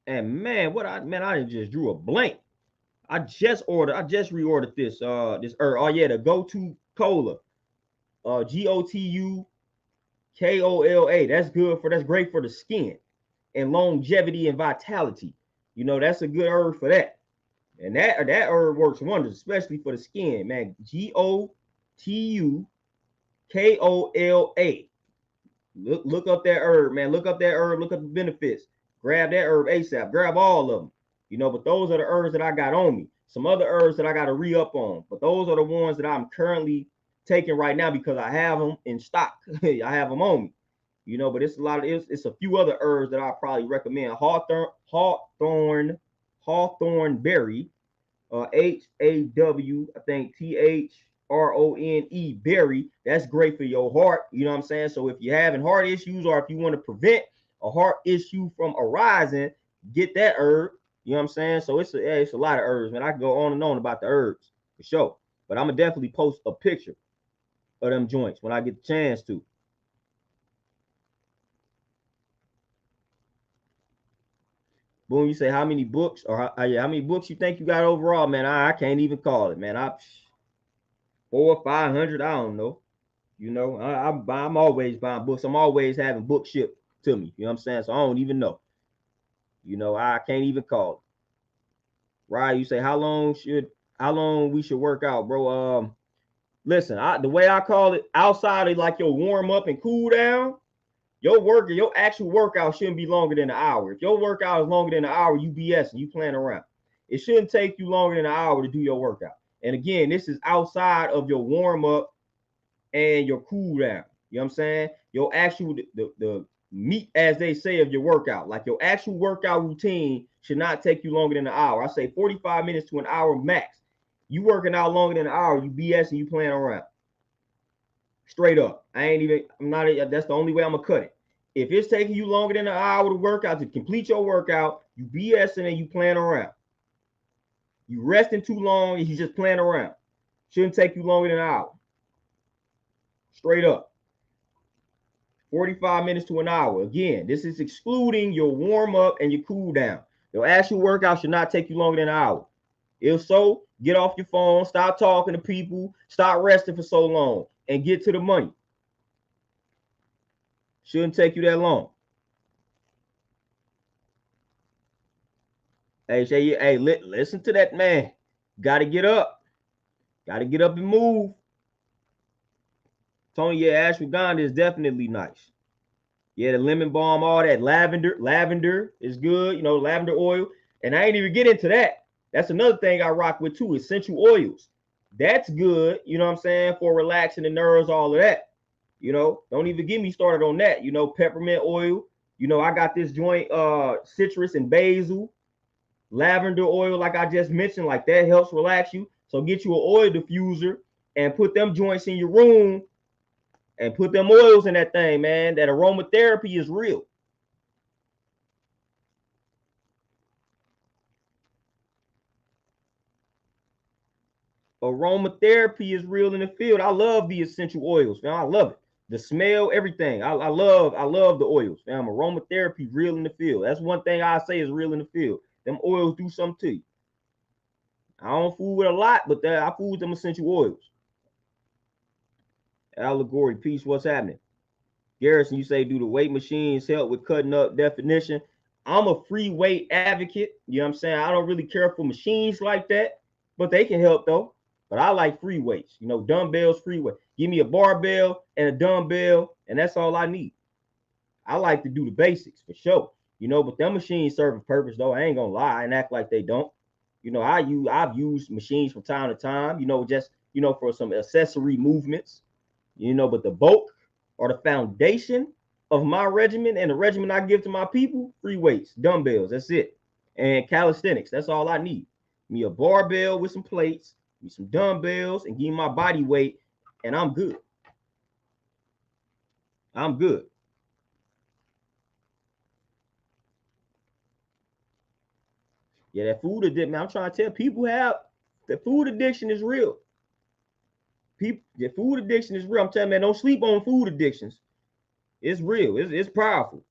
A: And man, I just drew a blank. I just reordered this herb. Oh yeah, the Gotu Kola. GOTU KOLA. That's great for the skin and longevity and vitality. That's a good herb for that. And that herb works wonders, especially for the skin, man. GOTU KOLA. Look up that herb, man. Look up that herb. Look up the benefits. Grab that herb ASAP. Grab all of them. But those are the herbs that I got on me. Some other herbs that I got to re-up on. But those are the ones that I'm currently taking right now because I have them in stock. I have them on me, you know. But it's a lot of it's a few other herbs that I probably recommend. Hawthorn berry, HAW, I think THRONE berry. That's great for your heart. You know what I'm saying? So if you're having heart issues or if you want to prevent a heart issue from arising, get that herb. You know what I'm saying? So it's a lot of herbs, man. I can go on and on about the herbs for sure. But I'm gonna definitely post a picture of them joints when I get the chance to. Boom, you say how many books or how many books you think you got overall, man? I can't even call it, man. 400 or 500, I don't know. You know, I'm always buying books. I'm always having books shipped to me. You know what I'm saying? So I don't even know. You know, I can't even call it. Right? You say how long we should work out, bro? Listen, the way I call it, outside of like your warm up and cool down, your actual workout shouldn't be longer than an hour. If your workout is longer than an hour, you BS and you playing around. It shouldn't take you longer than an hour to do your workout. And again, this is outside of your warm up and your cool down. You know what I'm saying? Your actual the meat, as they say, of your workout. Like your actual workout routine should not take you longer than an hour. I say 45 minutes to an hour max. You working out longer than an hour, you BS and you playing around. Straight up. That's the only way I'm gonna cut it. If it's taking you longer than an hour to work out, to complete your workout, you BSing and you playing around. You resting too long and you just playing around. Shouldn't take you longer than an hour. Straight up. 45 minutes to an hour. Again, this is excluding your warm up and your cool down. Your actual workout should not take you longer than an hour. If so, get off your phone, stop talking to people, stop resting for so long, and get to the money. Shouldn't take you that long. Hey, listen to that man. Got to get up. Got to get up and move. Tony, yeah, ashwagandha is definitely nice. Yeah, the lemon balm, all that. Lavender is good. You know, lavender oil. And I ain't even get into that. That's another thing I rock with too, essential oils. That's good, you know what I'm saying, for relaxing the nerves, all of that. You know, don't even get me started on that. You know, peppermint oil. You know, I got this joint, citrus and basil, lavender oil, like I just mentioned, like that helps relax you. So get you an oil diffuser and put them joints in your room and put them oils in that thing, man. That aromatherapy is real. Aromatherapy is real in the field. I love the essential oils, man. I love it. The smell, everything. I love the oils, man. Aromatherapy real in the field. That's one thing I say is real in the field. Them oils do something to you. I don't fool with a lot, but I fool with them essential oils. Allegory, peace, what's happening? Garrison, you say, do the weight machines help with cutting up definition? I'm a free weight advocate. You know what I'm saying? I don't really care for machines like that, but they can help though. But I like free weights, you know, dumbbells, free weight. Give me a barbell and a dumbbell, and that's all I need. I like to do the basics for sure, you know, but them machines serve a purpose though. I ain't gonna lie and act like they don't. You know, I've used machines from time to time, you know, just for some accessory movements, you know, but the bulk or the foundation of my regimen and the regimen I give to my people, free weights, dumbbells, that's it. And calisthenics, that's all I need. Me a barbell with some plates, me some dumbbells, and give me my body weight, and I'm good. I'm good. Yeah, that food addiction, man, I'm trying to tell people the food addiction is real. People, the food addiction is real. I'm telling you, man, don't sleep on food addictions. It's real. It's powerful.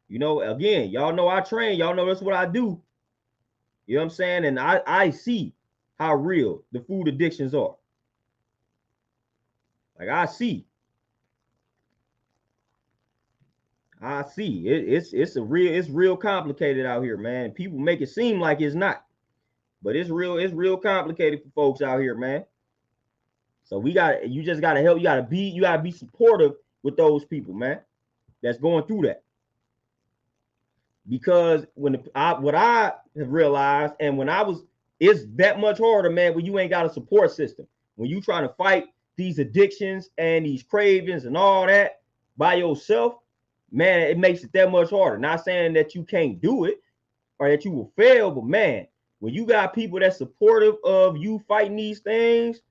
A: You know, again, y'all know I train. Y'all know that's what I do. You know what I'm saying? And I see how real the food addictions are. Like I see. It's real complicated out here, man. People make it seem like it's not. But it's real complicated for folks out here, man. So you just gotta help. You gotta be supportive with those people, man, that's going through that. Because what I have realized, and when I was, it's that much harder, man, when you ain't got a support system. When you trying to fight these addictions and these cravings and all that by yourself, man, it makes it that much harder. Not saying that you can't do it or that you will fail, but man, when you got people that's supportive of you fighting these things,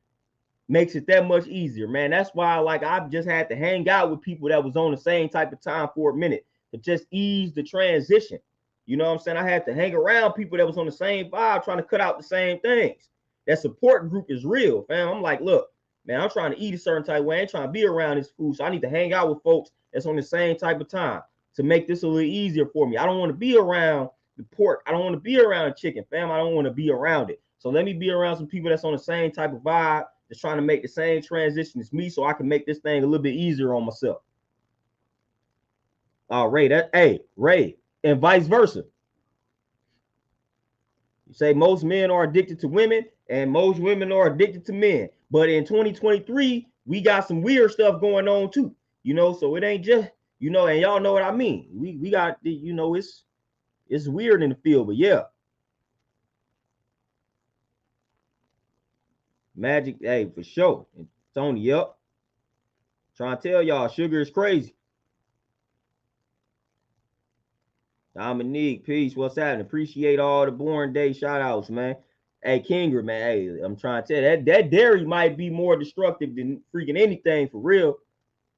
A: makes it that much easier, man. That's why, like, I've just had to hang out with people that was on the same type of time for a minute to just ease the transition. You know what I'm saying? I had to hang around people that was on the same vibe, trying to cut out the same things. That support group is real, fam. I'm like, look, man, I'm trying to eat a certain type of way. I ain't trying to be around this food, so I need to hang out with folks that's on the same type of time to make this a little easier for me. I don't want to be around the pork. I don't want to be around chicken, fam. I don't want to be around it. So let me be around some people that's on the same type of vibe, that's trying to make the same transition as me, so I can make this thing a little bit easier on myself. Ray, and vice versa. You say most men are addicted to women and most women are addicted to men. But in 2023, we got some weird stuff going on too. You know, so it ain't just, you know, and y'all know what I mean. We got, you know, it's weird in the field, but yeah. Magic, hey, for sure. And Tony, yep. Trying to tell y'all, sugar is crazy. Dominique, peace. What's happening? Appreciate all the Born Day shout outs, man. Hey, Kinger, man. Hey, I'm trying to tell you, that dairy might be more destructive than freaking anything for real.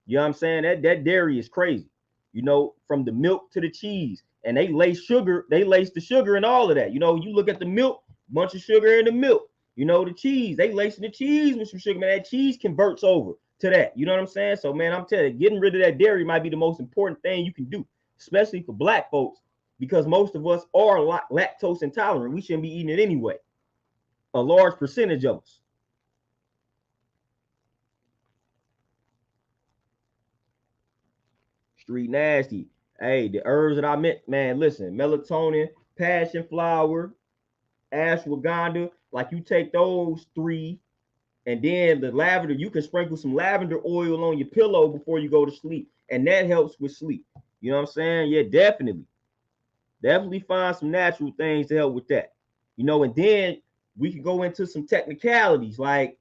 A: You know what I'm saying? That dairy is crazy. You know, from the milk to the cheese. And they lace the sugar and all of that. You know, you look at the milk, bunch of sugar in the milk. You know, the cheese, they lacing the cheese with some sugar, man. That cheese converts over to that. You know what I'm saying? So, man, I'm telling you, getting rid of that dairy might be the most important thing you can do, especially for black folks, because most of us are lactose intolerant. We shouldn't be eating it anyway. A large percentage of us. Street nasty. Hey, the herbs that I meant, man, listen, melatonin, passion flower, ashwagandha, like you take those three, and then the lavender, you can sprinkle some lavender oil on your pillow before you go to sleep, and that helps with sleep. You know what I'm saying? Yeah, definitely. Definitely find some natural things to help with that. You know, and then we can go into some technicalities like,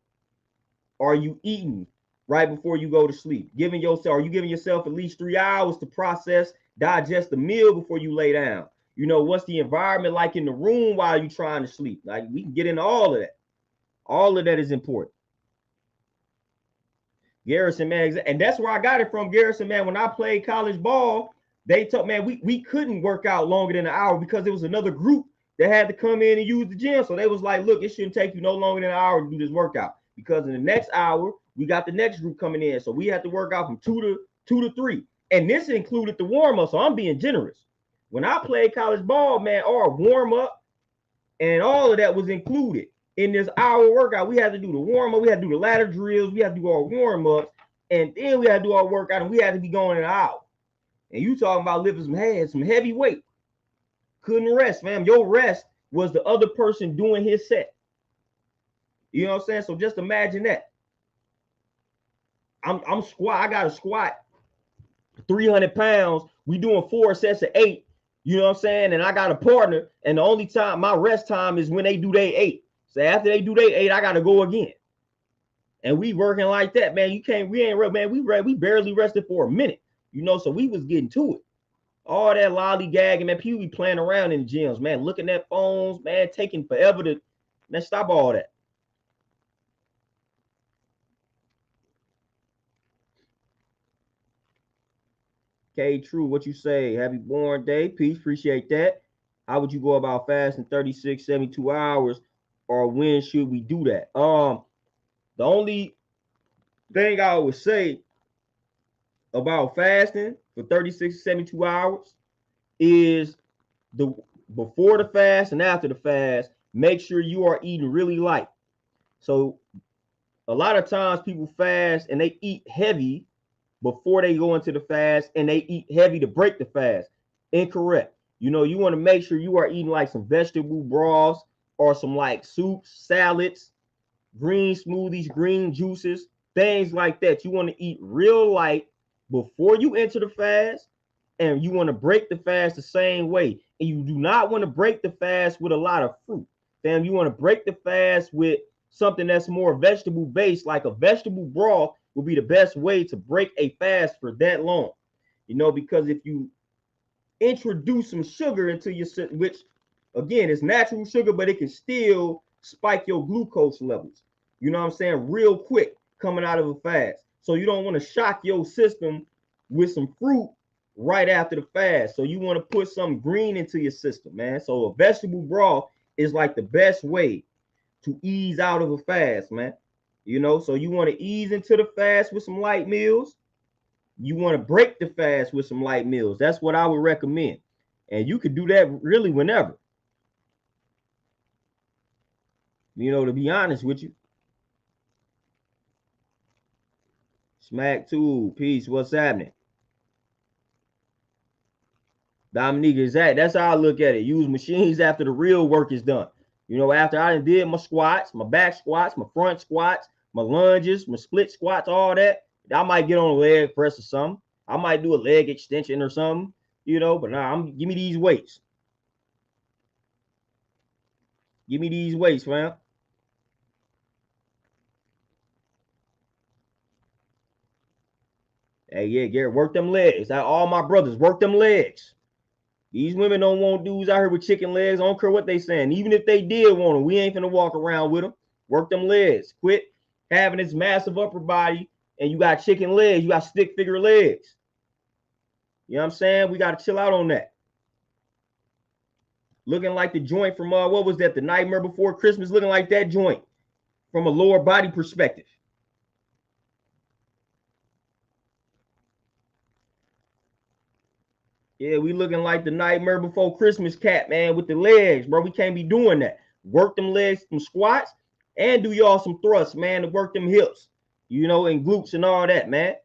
A: are you eating right before you go to sleep? Are you giving yourself at least 3 hours to process, digest the meal before you lay down? You know, what's the environment like in the room while you're trying to sleep? Like, we can get into all of that. All of that is important. Garrison, man, and that's where I got it from. Garrison, man, when I played college ball, they told, man, we couldn't work out longer than an hour because there was another group that had to come in and use the gym. So they was like, look, it shouldn't take you no longer than an hour to do this workout, because in the next hour we got the next group coming in. So we had to work out from 2 to 3. And this included the warm-up. So I'm being generous. When I played college ball, man, our warm-up and all of that was included in this hour workout. We had to do the warm-up, we had to do the ladder drills, we had to do our warm-ups, and then we had to do our workout, and we had to be going in an hour. And you talking about lifting some heavy weight. Couldn't rest, man. Your rest was the other person doing his set. You know what I'm saying? So just imagine that. I'm squat. I got to squat 300 pounds. We doing 4 sets of 8. You know what I'm saying? And I got a partner, and the only time my rest time is when they do their 8. So after they do their 8, I got to go again. And we working like that, man. We ain't, man. We barely rested for a minute. You know, so we was getting to it. All that lollygagging, man. People be playing around in the gyms, man. Looking at phones, man. Taking forever to, man. Stop all that. Okay, true. What you say? Happy Born Day. Peace. Appreciate that. How would you go about fasting 36, 72 hours? Or when should we do that? The only thing I would say about fasting for 36, 72 hours is the before the fast and after the fast, make sure you are eating really light. So a lot of times people fast and they eat heavy before they go into the fast, and they eat heavy to break the fast. Incorrect. You know, you want to make sure you are eating like some vegetable broths or some like soups, salads, green smoothies, green juices, things like that. You want to eat real light before you enter the fast, and you want to break the fast the same way. And you do not want to break the fast with a lot of fruit. Fam, you want to break the fast with something that's more vegetable based, like a vegetable broth, will be the best way to break a fast for that long. You know, because if you introduce some sugar into your, which again is natural sugar, but it can still spike your glucose levels. You know what I'm saying? Real quick coming out of a fast. So you don't want to shock your system with some fruit right after the fast. So you want to put some green into your system, man. So a vegetable broth is like the best way to ease out of a fast, man. You know, so you want to ease into the fast with some light meals. You want to break the fast with some light meals. That's what I would recommend. And you could do that really whenever. You know, to be honest with you. Smack 2, peace. What's happening? Dominique, exactly. That's how I look at it. Use machines after the real work is done. You know, after I did my squats, my back squats, my front squats, my lunges, my split squats, all that, I might get on a leg press or something. I might do a leg extension or something, you know, but nah, give me these weights. Give me these weights, fam. Hey, yeah, Garrett, work them legs. All my brothers, work them legs. These women don't want dudes out here with chicken legs. I don't care what they saying. Even if they did want them, we ain't finna walk around with them. Work them legs. Quit having this massive upper body and you got chicken legs. You got stick figure legs. You know what I'm saying? We got to chill out on that. Looking like the joint from, what was that? The Nightmare Before Christmas, looking like that joint from a lower body perspective. Yeah, we looking like the Nightmare Before Christmas cat, man, with the legs, bro. We can't be doing that. Work them legs, some squats, and do y'all some thrusts, man, to work them hips, you know, and glutes and all that, man.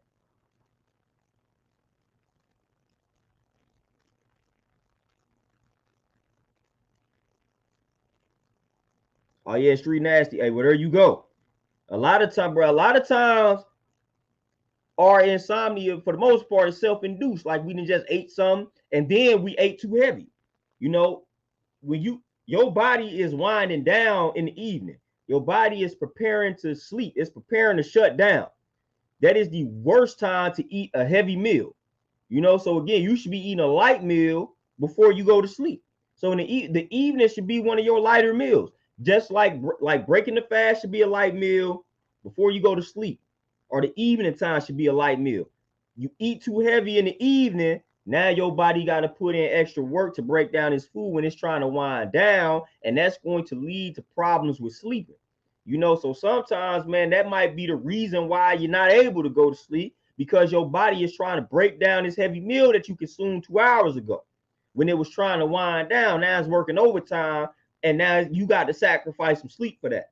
A: Oh yeah, street nasty. Hey, well, there you go. A lot of time, bro. A lot of times, our insomnia, for the most part, is self-induced. Like we didn't just ate some, and then we ate too heavy. You know, when your body is winding down in the evening, your body is preparing to sleep. It's preparing to shut down. That is the worst time to eat a heavy meal. You know, so again, you should be eating a light meal before you go to sleep. So in the evening should be one of your lighter meals. Just like breaking the fast should be a light meal before you go to sleep, or the evening time should be a light meal. You eat too heavy in the evening, now your body got to put in extra work to break down its food when it's trying to wind down, and that's going to lead to problems with sleeping. You know, so sometimes, man, that might be the reason why you're not able to go to sleep, because your body is trying to break down this heavy meal that you consumed 2 hours ago when it was trying to wind down. Now it's working overtime, and now you got to sacrifice some sleep for that.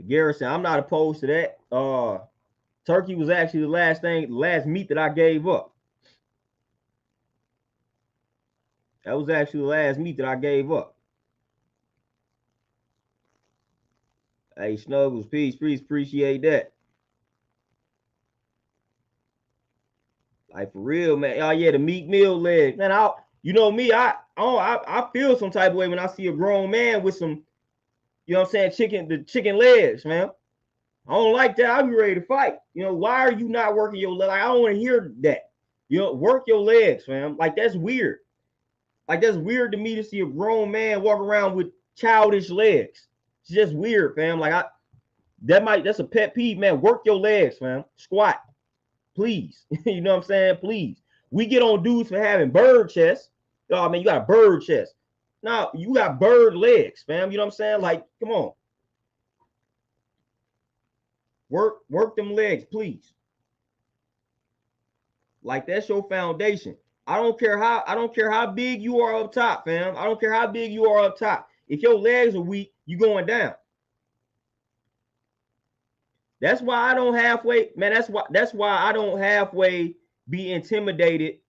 A: Garrison, I'm not opposed to that. Turkey was actually the last meat that I gave up. That was actually the last meat that I gave up. Hey, Snuggles, peace, please appreciate that. Like for real, man. Oh yeah, the meat meal leg, man. You know me, I feel some type of way when I see a grown man with some, you know what I'm saying, the chicken legs, man. I don't like that. I'll be ready to fight. You know, why are you not working your legs? Like, I don't want to hear that. You know, work your legs, fam. Like that's weird. Like that's weird to me to see a grown man walk around with childish legs. It's just weird, fam. Like that's a pet peeve, man. Work your legs, fam. Squat, please. You know what I'm saying? Please. We get on dudes for having bird chest. Oh man, you got a bird chest. Now you got bird legs, fam. You know what I'm saying? Like, come on. Work them legs, please. Like that's your foundation. I don't care how big you are up top, fam. I don't care how big you are up top. If your legs are weak, you going down. That's why I don't halfway, man. That's why I don't halfway be intimidated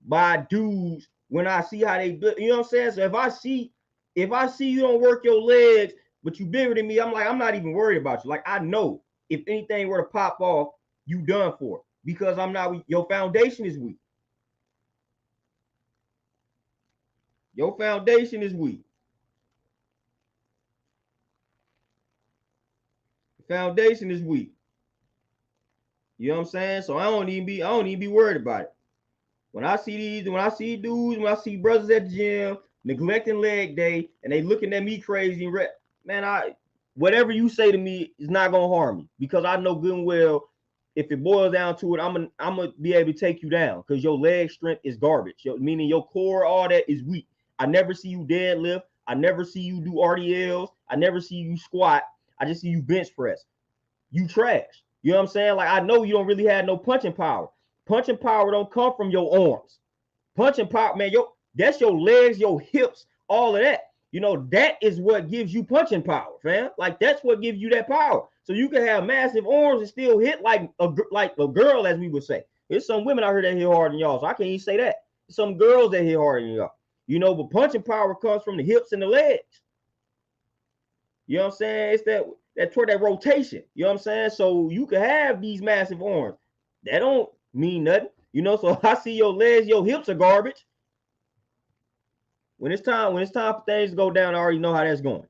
A: by dudes when I see how they do. You know what I'm saying? So if I see you don't work your legs, but you bigger than me, I'm not even worried about you. Like I know if anything were to pop off, you done for. because I'm not weak. Your foundation is weak. Your foundation is weak. The foundation is weak. You know what I'm saying? So I don't even be worried about it. When I see dudes, when I see brothers at the gym neglecting leg day and they looking at me crazy and man, whatever you say to me is not gonna harm me because I know good and well if it boils down to it, I'm gonna be able to take you down because your leg strength is garbage. Meaning your core, all that is weak. I never see you deadlift. I never see you do RDLs. I never see you squat. I just see you bench press. You trash. You know what I'm saying? Like I know you don't really have no punching power. Punching power don't come from your arms. Punching power, man, that's your legs, your hips, all of that. You know, that is what gives you punching power, fam. Like that's what gives you that power. So you can have massive arms and still hit like a girl, as we would say. There's some women out here that hit harder than y'all, so I can't even say that. There's some girls that hit harder than y'all. You know, but punching power comes from the hips and the legs. You know what I'm saying? It's that toward that rotation. You know what I'm saying? So you can have these massive arms. That don't mean nothing. You know, so I see your legs, your hips are garbage. When it's time for things to go down, I already know how that's going.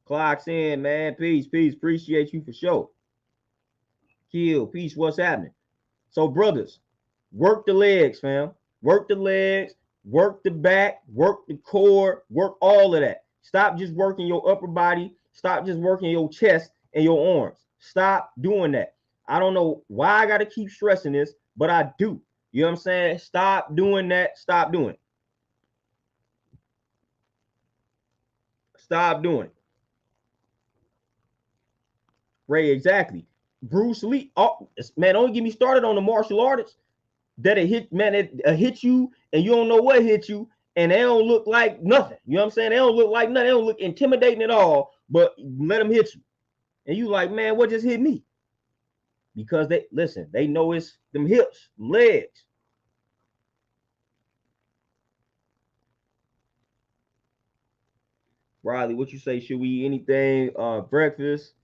A: Clocks in, man. Peace. Appreciate you for sure. Kill, peace. What's happening? So, brothers, work the legs, fam. Work the legs, work the back, work the core, work all of that. Stop just working your upper body. Stop just working your chest and your arms. Stop doing that. I don't know why I got to keep stressing this, but I do. You know what I'm saying? Stop doing that. Stop doing it. Stop doing it. Ray, exactly. Bruce Lee. Oh, man, don't get me started on the martial artists that it hit, man, it hit you and you don't know what hit you, and they don't look like nothing. You know what I'm saying? They don't look like nothing. They don't look intimidating at all, but let them hit you. And you like, man, what just hit me? Because they know it's them hips, them legs. Riley, what you say? Should we eat anything breakfast?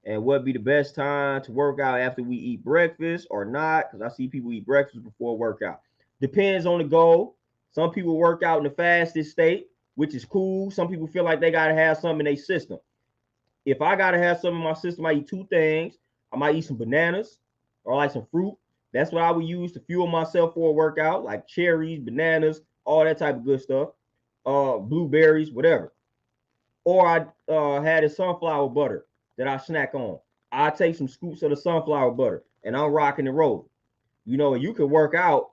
A: And what be the best time to work out after we eat breakfast or not? Because I see people eat breakfast before workout. Depends on the goal. Some people work out in the fastest state, which is cool. Some people feel like they gotta have something in their system. If I gotta have something in my system, I eat two things. I might eat some bananas or like some fruit. That's what I would use to fuel myself for a workout, like cherries, bananas, all that type of good stuff. Blueberries, whatever. Or I had a sunflower butter that I snack on. I take some scoops of the sunflower butter and I'm rocking and rolling. You know, you can work out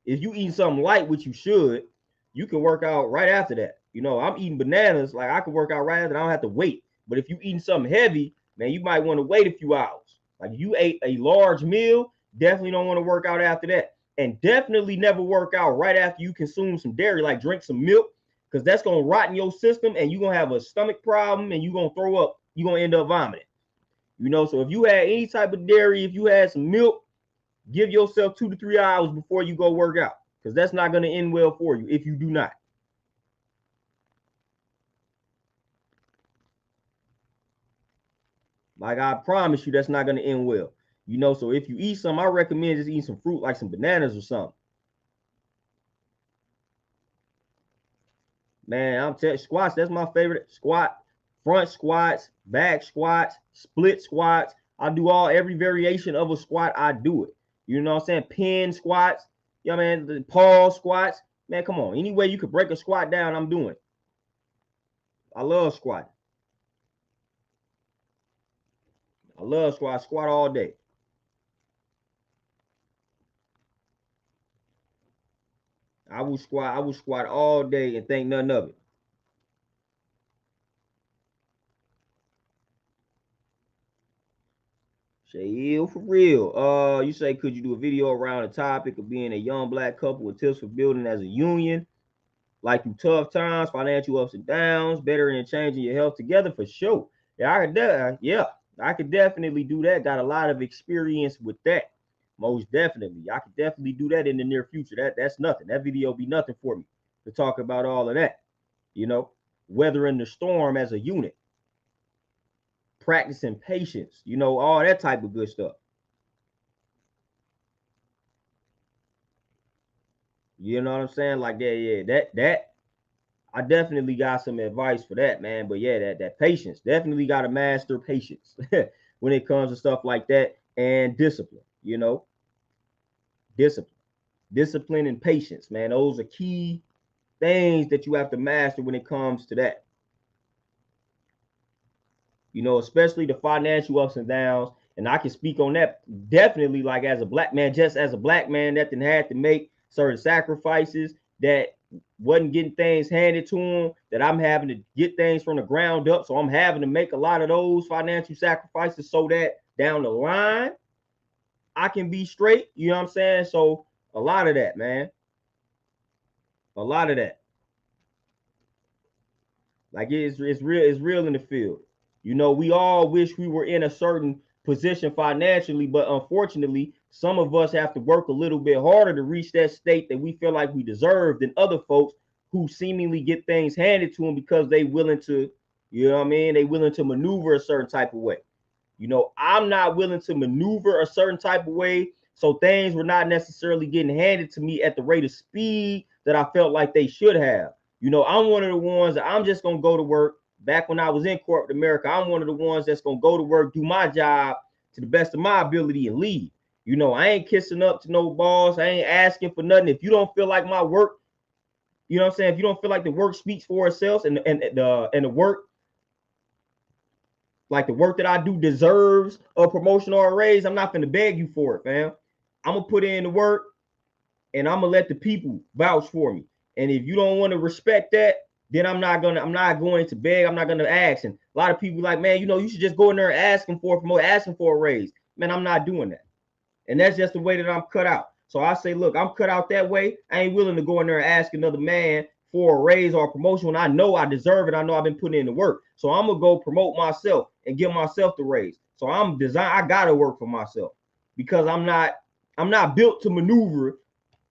A: if you eat something light, which you should. You can work out right after that. You know, I'm eating bananas, like I can work out right after. I don't have to wait. But if you eating something heavy, man, you might want to wait a few hours. Like if you ate a large meal, definitely don't want to work out after that. And definitely never work out right after you consume some dairy, like drink some milk, because that's gonna rot in your system and you're gonna have a stomach problem and you're gonna throw up, you're gonna end up vomiting. You know, so if you had any type of dairy, if you had some milk, give yourself 2 to 3 hours before you go work out, because that's not going to end well for you if you do not. Like I promise you, that's not going to end well. You know, so if you eat some, I recommend just eating some fruit, like some bananas or something. Man, I'm telling you, squats, that's my favorite. Squat, front squats, back squats, split squats. I do every variation of a squat, I do it. You know what I'm saying? Pin squats, yeah, man, the pause squats. Man, come on. Any way you could break a squat down, I'm doing it. I love squatting. I love squat. I squat all day. I will squat. I will squat all day and think nothing of it. Shail for real. You say, could you do a video around the topic of being a young black couple with tips for building as a union, like through tough times, financial ups and downs, better in changing your health together for sure. I could definitely do that. Got a lot of experience with that. Most definitely. I could definitely do that in the near future. That's nothing. That video be nothing for me to talk about all of that. You know, weathering the storm as a unit, practicing patience, you know, all that type of good stuff. You know what I'm saying? Like that, yeah. That I definitely got some advice for that, man. But yeah, that patience. Definitely gotta master patience when it comes to stuff like that. And discipline, discipline. Discipline and patience, man. Those are key things that you have to master when it comes to that. Especially the financial ups and downs. And I can speak on that definitely, like as a black man, just as a black man that then had to make certain sacrifices that wasn't getting things handed to him, that I'm having to get things from the ground up. So I'm having to make a lot of those financial sacrifices so that down the line I can be straight. You know what I'm saying? So a lot of that, man. A lot of that. Like it's real in the field. We all wish we were in a certain position financially, but unfortunately, some of us have to work a little bit harder to reach that state that we feel like we deserve than other folks who seemingly get things handed to them because they willing to, they willing to maneuver a certain type of way. I'm not willing to maneuver a certain type of way, so things were not necessarily getting handed to me at the rate of speed that I felt like they should have. I'm one of the ones that I'm just gonna go to work. Back when I was in corporate America, I'm one of the ones that's gonna go to work, do my job to the best of my ability, and leave. I ain't kissing up to no boss. I ain't asking for nothing. If you don't feel like my work, you know what I'm saying? If you don't feel like the work speaks for itself and the work, like the work that I do deserves a promotion or a raise, I'm not gonna beg you for it, fam. I'm gonna put in the work and I'm gonna let the people vouch for me. And if you don't want to respect that, then I'm not going to beg. I'm not gonna ask. And a lot of people like, man, you should just go in there asking for a promotion, asking for a raise. Man, I'm not doing that. And that's just the way that I'm cut out. So I say, look, I'm cut out that way. I ain't willing to go in there and ask another man for a raise or a promotion when I know I deserve it. I know I've been putting in the work. So I'm gonna go promote myself and give myself the raise. So I gotta work for myself because I'm not built to maneuver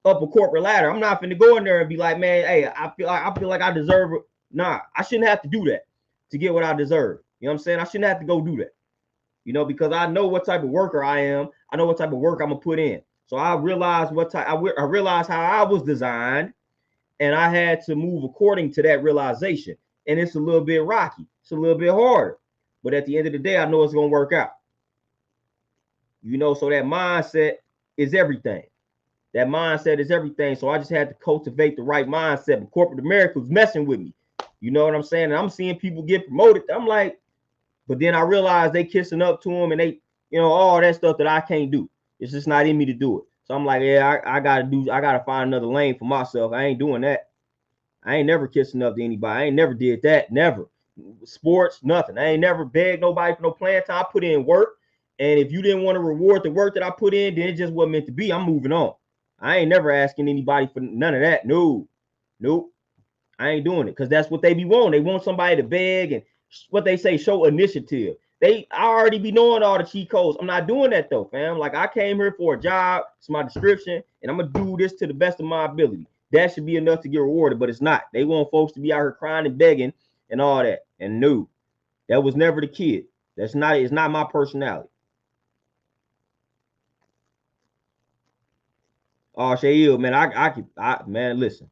A: up a corporate ladder. I'm not finna go in there and be like, man, hey, I feel like I deserve it. Nah, I shouldn't have to do that to get what I deserve. You know what I'm saying? I shouldn't have to go do that. Because I know what type of worker I am. I know what type of work I'm gonna put in. So I realized I realized how I was designed, and I had to move according to that realization. And it's a little bit rocky. It's a little bit harder. But at the end of the day, I know it's gonna work out. So that mindset is everything. That mindset is everything. So I just had to cultivate the right mindset. But corporate America was messing with me. You know what I'm saying? And I'm seeing people get promoted. I'm like, but then I realized they kissing up to them and they, all that stuff that I can't do. It's just not in me to do it. So I'm like, yeah, I gotta find another lane for myself. I ain't doing that. I ain't never kissing up to anybody. I ain't never did that. Never. Sports, nothing. I ain't never begged nobody for no playing time. I put in work. And if you didn't want to reward the work that I put in, then it just wasn't meant to be. I'm moving on. I ain't never asking anybody for none of that. No, nope. I ain't doing it because that's what they be wanting. They want somebody to beg and what they say, show initiative. I already be knowing all the cheat codes. I'm not doing that though, fam. Like I came here for a job. It's my description, and I'm gonna do this to the best of my ability. That should be enough to get rewarded, but it's not. They want folks to be out here crying and begging and all that. And no, that was never the kid. It's not my personality. Oh, Shail, man, man, listen.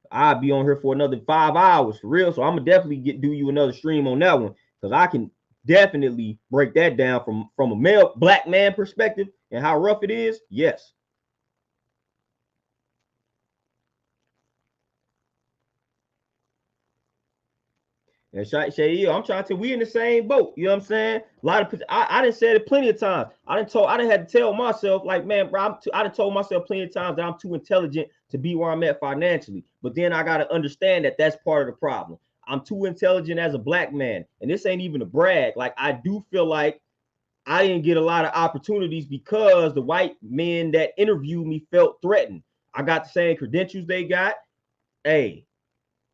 A: I'll be on here for another 5 hours for real. So I'm gonna definitely do you another stream on that one because I can definitely break that down from a male black man perspective and how rough it is. Yes. And Shay, I'm trying to we in the same boat. You know what I'm saying? A lot of I done said it plenty of times. I done had to tell myself, like, man, bro, I done told myself plenty of times that I'm too intelligent to be where I'm at financially. But then I gotta understand that that's part of the problem. I'm too intelligent as a black man, and this ain't even a brag. Like, I do feel like I didn't get a lot of opportunities because the white men that interviewed me felt threatened. I got the same credentials they got. Hey,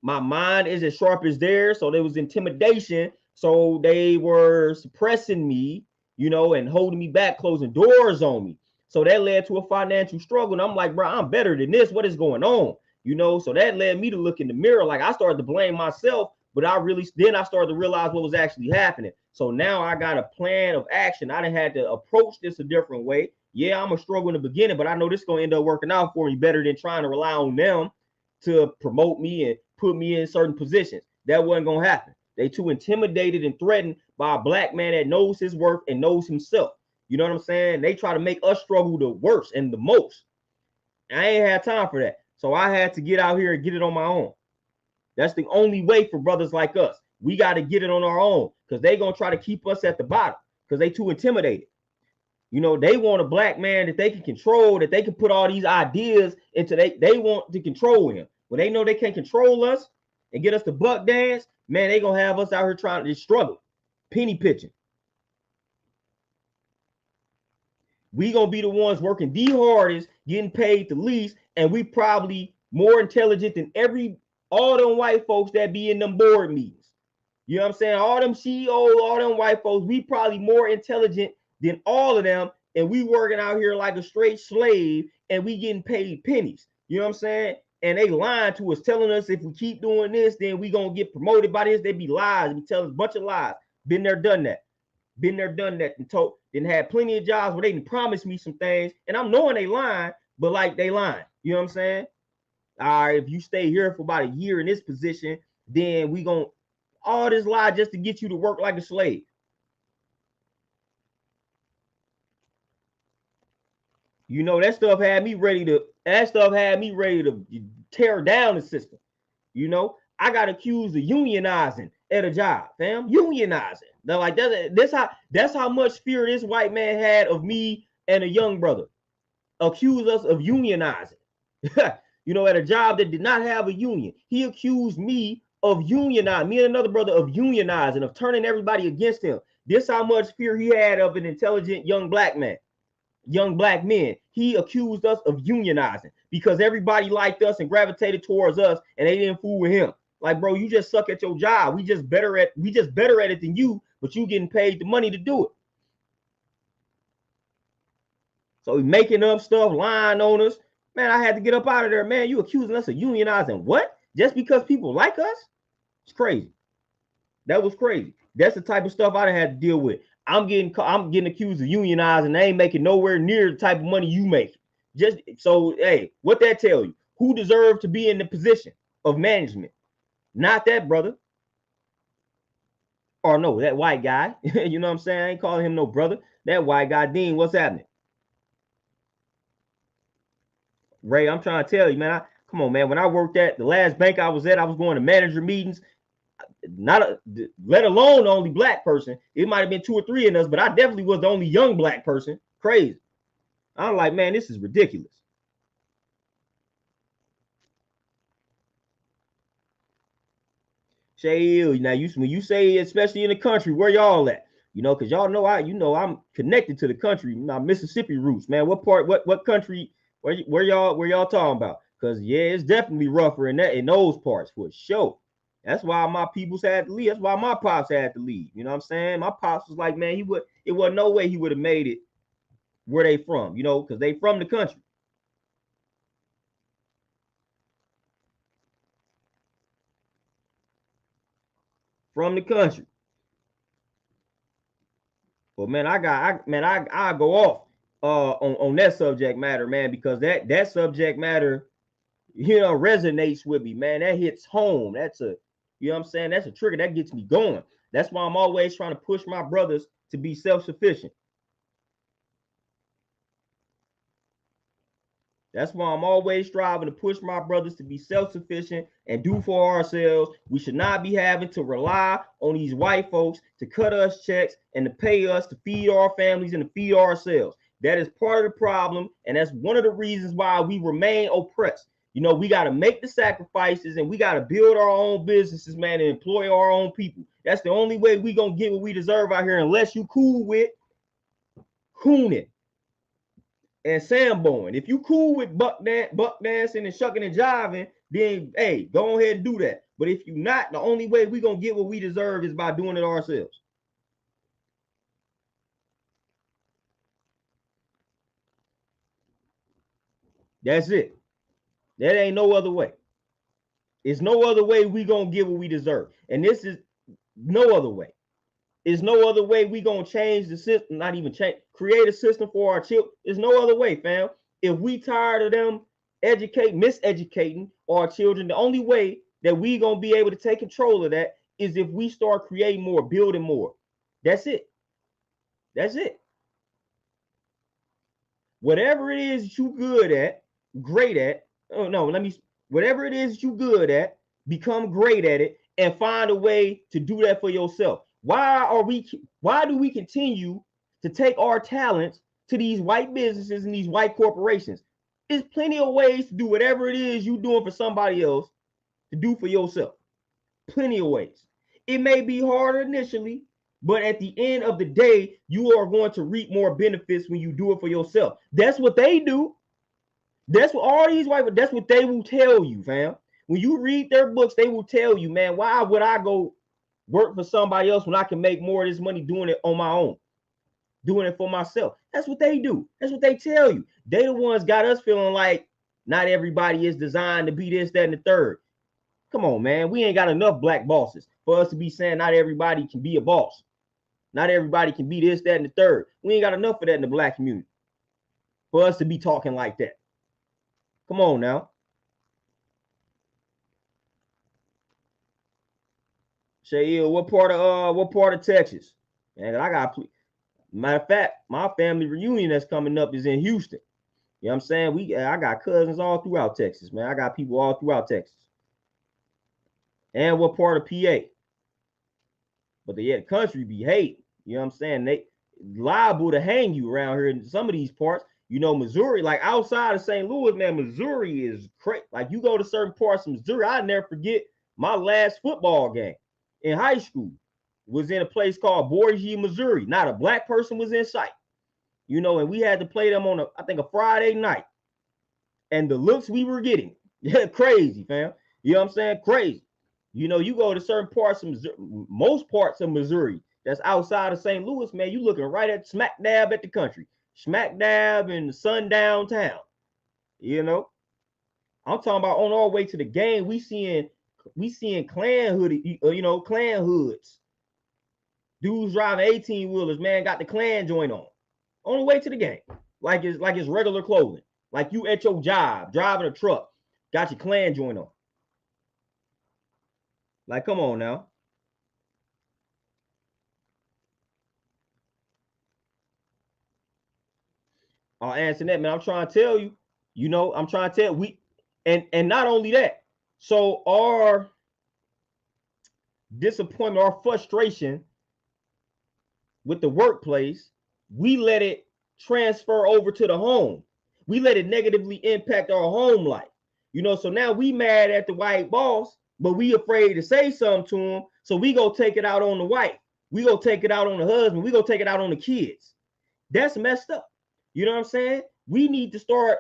A: my mind is as sharp as theirs, so there was intimidation. So they were suppressing me, and holding me back, closing doors on me. So that led to a financial struggle. And I'm like, bro, I'm better than this. What is going on? So that led me to look in the mirror. Like I started to blame myself, but then I started to realize what was actually happening. So now I got a plan of action. I done had to approach this a different way. Yeah, I'm gonna struggle in the beginning, but I know this is gonna end up working out for me better than trying to rely on them to promote me and put me in certain positions. That wasn't gonna happen. They too intimidated and threatened by a black man that knows his worth and knows himself. You know what I'm saying? They try to make us struggle the worst and the most. I ain't had time for that. So I had to get out here and get it on my own. That's the only way for brothers like us. We got to get it on our own because they gonna try to keep us at the bottom because they too intimidated. You know, they want a black man that they can control, that they can put all these ideas into. They want to control him. When they know they can't control us and get us to buck dance, man, they gonna have us out here trying to just struggle, penny pitching. We gonna be the ones working the hardest, getting paid the least, and we probably more intelligent than all them white folks that be in them board meetings. You know what I'm saying? All them CEOs, all them white folks, we probably more intelligent than all of them, and we working out here like a straight slave, and we getting paid pennies. You know what I'm saying? And they lying to us, telling us if we keep doing this, then we gonna get promoted by this. They be lies. They be telling us a bunch of lies. Been there, done that. Been there, done that, and told. Then had plenty of jobs where they didn't promise me some things, and I'm knowing they lying, but like they lying. You know what I'm saying? All right, if you stay here for about a year in this position, then we gonna all this lie just to get you to work like a slave. You know, that stuff had me ready to tear down the system. You know, I got accused of unionizing at a job, fam. Unionizing. They're like, that's how much fear this white man had of me and a young brother. Accused us of unionizing. You know, at a job that did not have a union. He accused me of unionizing, me and another brother of unionizing, of turning everybody against him. This how much fear he had of an intelligent young black man. Young black men. He accused us of unionizing because everybody liked us and gravitated towards us, and they didn't fool with him. Like, bro, you just suck at your job. We just better at it than you, but you getting paid the money to do it. So he making up stuff, lying on us. Man, I had to get up out of there, man. You accusing us of unionizing what? Just because people like us? It's crazy. That was crazy. That's the type of stuff I had to deal with. I'm getting accused of unionizing. They ain't making nowhere near the type of money you make. Just so, hey, what that tell you? Who deserved to be in the position of management? Not that brother. Or no, that white guy. You know what I'm saying? I ain't calling him no brother. That white guy, Dean, what's happening? Ray, I'm trying to tell you, man. Come on, man. When I worked at the last bank I was at, I was going to manager meetings. Let alone the only black person. It might have been 2 or 3 in us, but I definitely was the only young black person. Crazy. I'm like, man, this is ridiculous. Shay, now when you say, especially in the country, where y'all at? You know, because y'all know I'm connected to the country, my Mississippi roots, man. What part, what country, where y'all talking about? Because yeah, it's definitely rougher in those parts for sure. That's why my peoples had to leave. That's why my pops had to leave. You know what I'm saying? My pops was like, man, it wasn't no way he would have made it where they from, you know, because they from the country. From the country. But man, I go off on that subject matter, man, because that subject matter, you know, resonates with me, man. That hits home. That's a, you know what I'm saying? That's a trigger that gets me going. That's why I'm always trying to push my brothers to be self-sufficient. That's why I'm always striving to push my brothers to be self-sufficient and do for ourselves. We should not be having to rely on these white folks to cut us checks and to pay us to feed our families and to feed ourselves. That is part of the problem, and that's one of the reasons why we remain oppressed. You know, we got to make the sacrifices and we got to build our own businesses, man, and employ our own people. That's the only way we gonna get what we deserve out here, unless you cool with cooning and Samboing. If you cool with buck dancing and shucking and jiving, then hey, go ahead and do that. But if you not, the only way we gonna get what we deserve is by doing it ourselves. That's it. That ain't no other way. It's no other way we gonna get what we deserve. And this is no other way. There's no other way we gonna change the system, not even change, create a system for our children. There's no other way, fam. If we tired of them miseducating our children, the only way that we gonna be able to take control of that is if we start creating more, building more. That's it. That's it. Whatever it is you good at, great at, oh no, whatever it is you good at, become great at it and find a way to do that for yourself. Why do we continue to take our talents to these white businesses and these white corporations? There's plenty of ways to do whatever it is you're doing for somebody else to do for yourself. Plenty of ways. It may be harder initially, but at the end of the day, you are going to reap more benefits when you do it for yourself. That's what they do. That's what all these white, that's what they will tell you, fam. When you read their books, they will tell you, man, why would I go work for somebody else when I can make more of this money doing it on my own, doing it for myself? That's what they do. That's what they tell you. They the ones got us feeling like not everybody is designed to be this, that, and the third. Come on, man. We ain't got enough black bosses for us to be saying not everybody can be a boss. Not everybody can be this, that, and the third. We ain't got enough of that in the black community for us to be talking like that. Come on now. Shail, what part of Texas? Man, I got, matter of fact, my family reunion that's coming up is in Houston. You know what I'm saying? I got cousins all throughout Texas, man. I got people all throughout Texas. And what part of PA? But the country be hating. You know what I'm saying? They liable to hang you around here in some of these parts. You know, Missouri, like outside of St. Louis, man, Missouri is crazy. Like you go to certain parts of Missouri, I never forget my last football game in high school was in a place called Boise, Missouri. Not a black person was in sight. You know, and we had to play them on I think a Friday night. And the looks we were getting, crazy, fam. You know what I'm saying? Crazy. You know, you go to certain parts of Missouri, most parts of Missouri that's outside of St. Louis, man, you looking right at smack dab at the country. Smack dab in the sundown town. You know? I'm talking about on our way to the game, we seeing clan hoodie, clan hoods. Dudes driving 18-wheelers, man, got the clan joint on the way to the game. Like it's regular clothing. Like you at your job, driving a truck, got your clan joint on. Like, come on now. I'll answer that, man. I'm trying to tell you, I'm trying to tell and not only that. So our disappointment, our frustration with the workplace, we let it transfer over to the home. We let it negatively impact our home life. You know, so now we mad at the white boss, but we afraid to say something to him. So we go take it out on the wife. We go take it out on the husband. We go take it out on the kids. That's messed up. You know what I'm saying? We need to start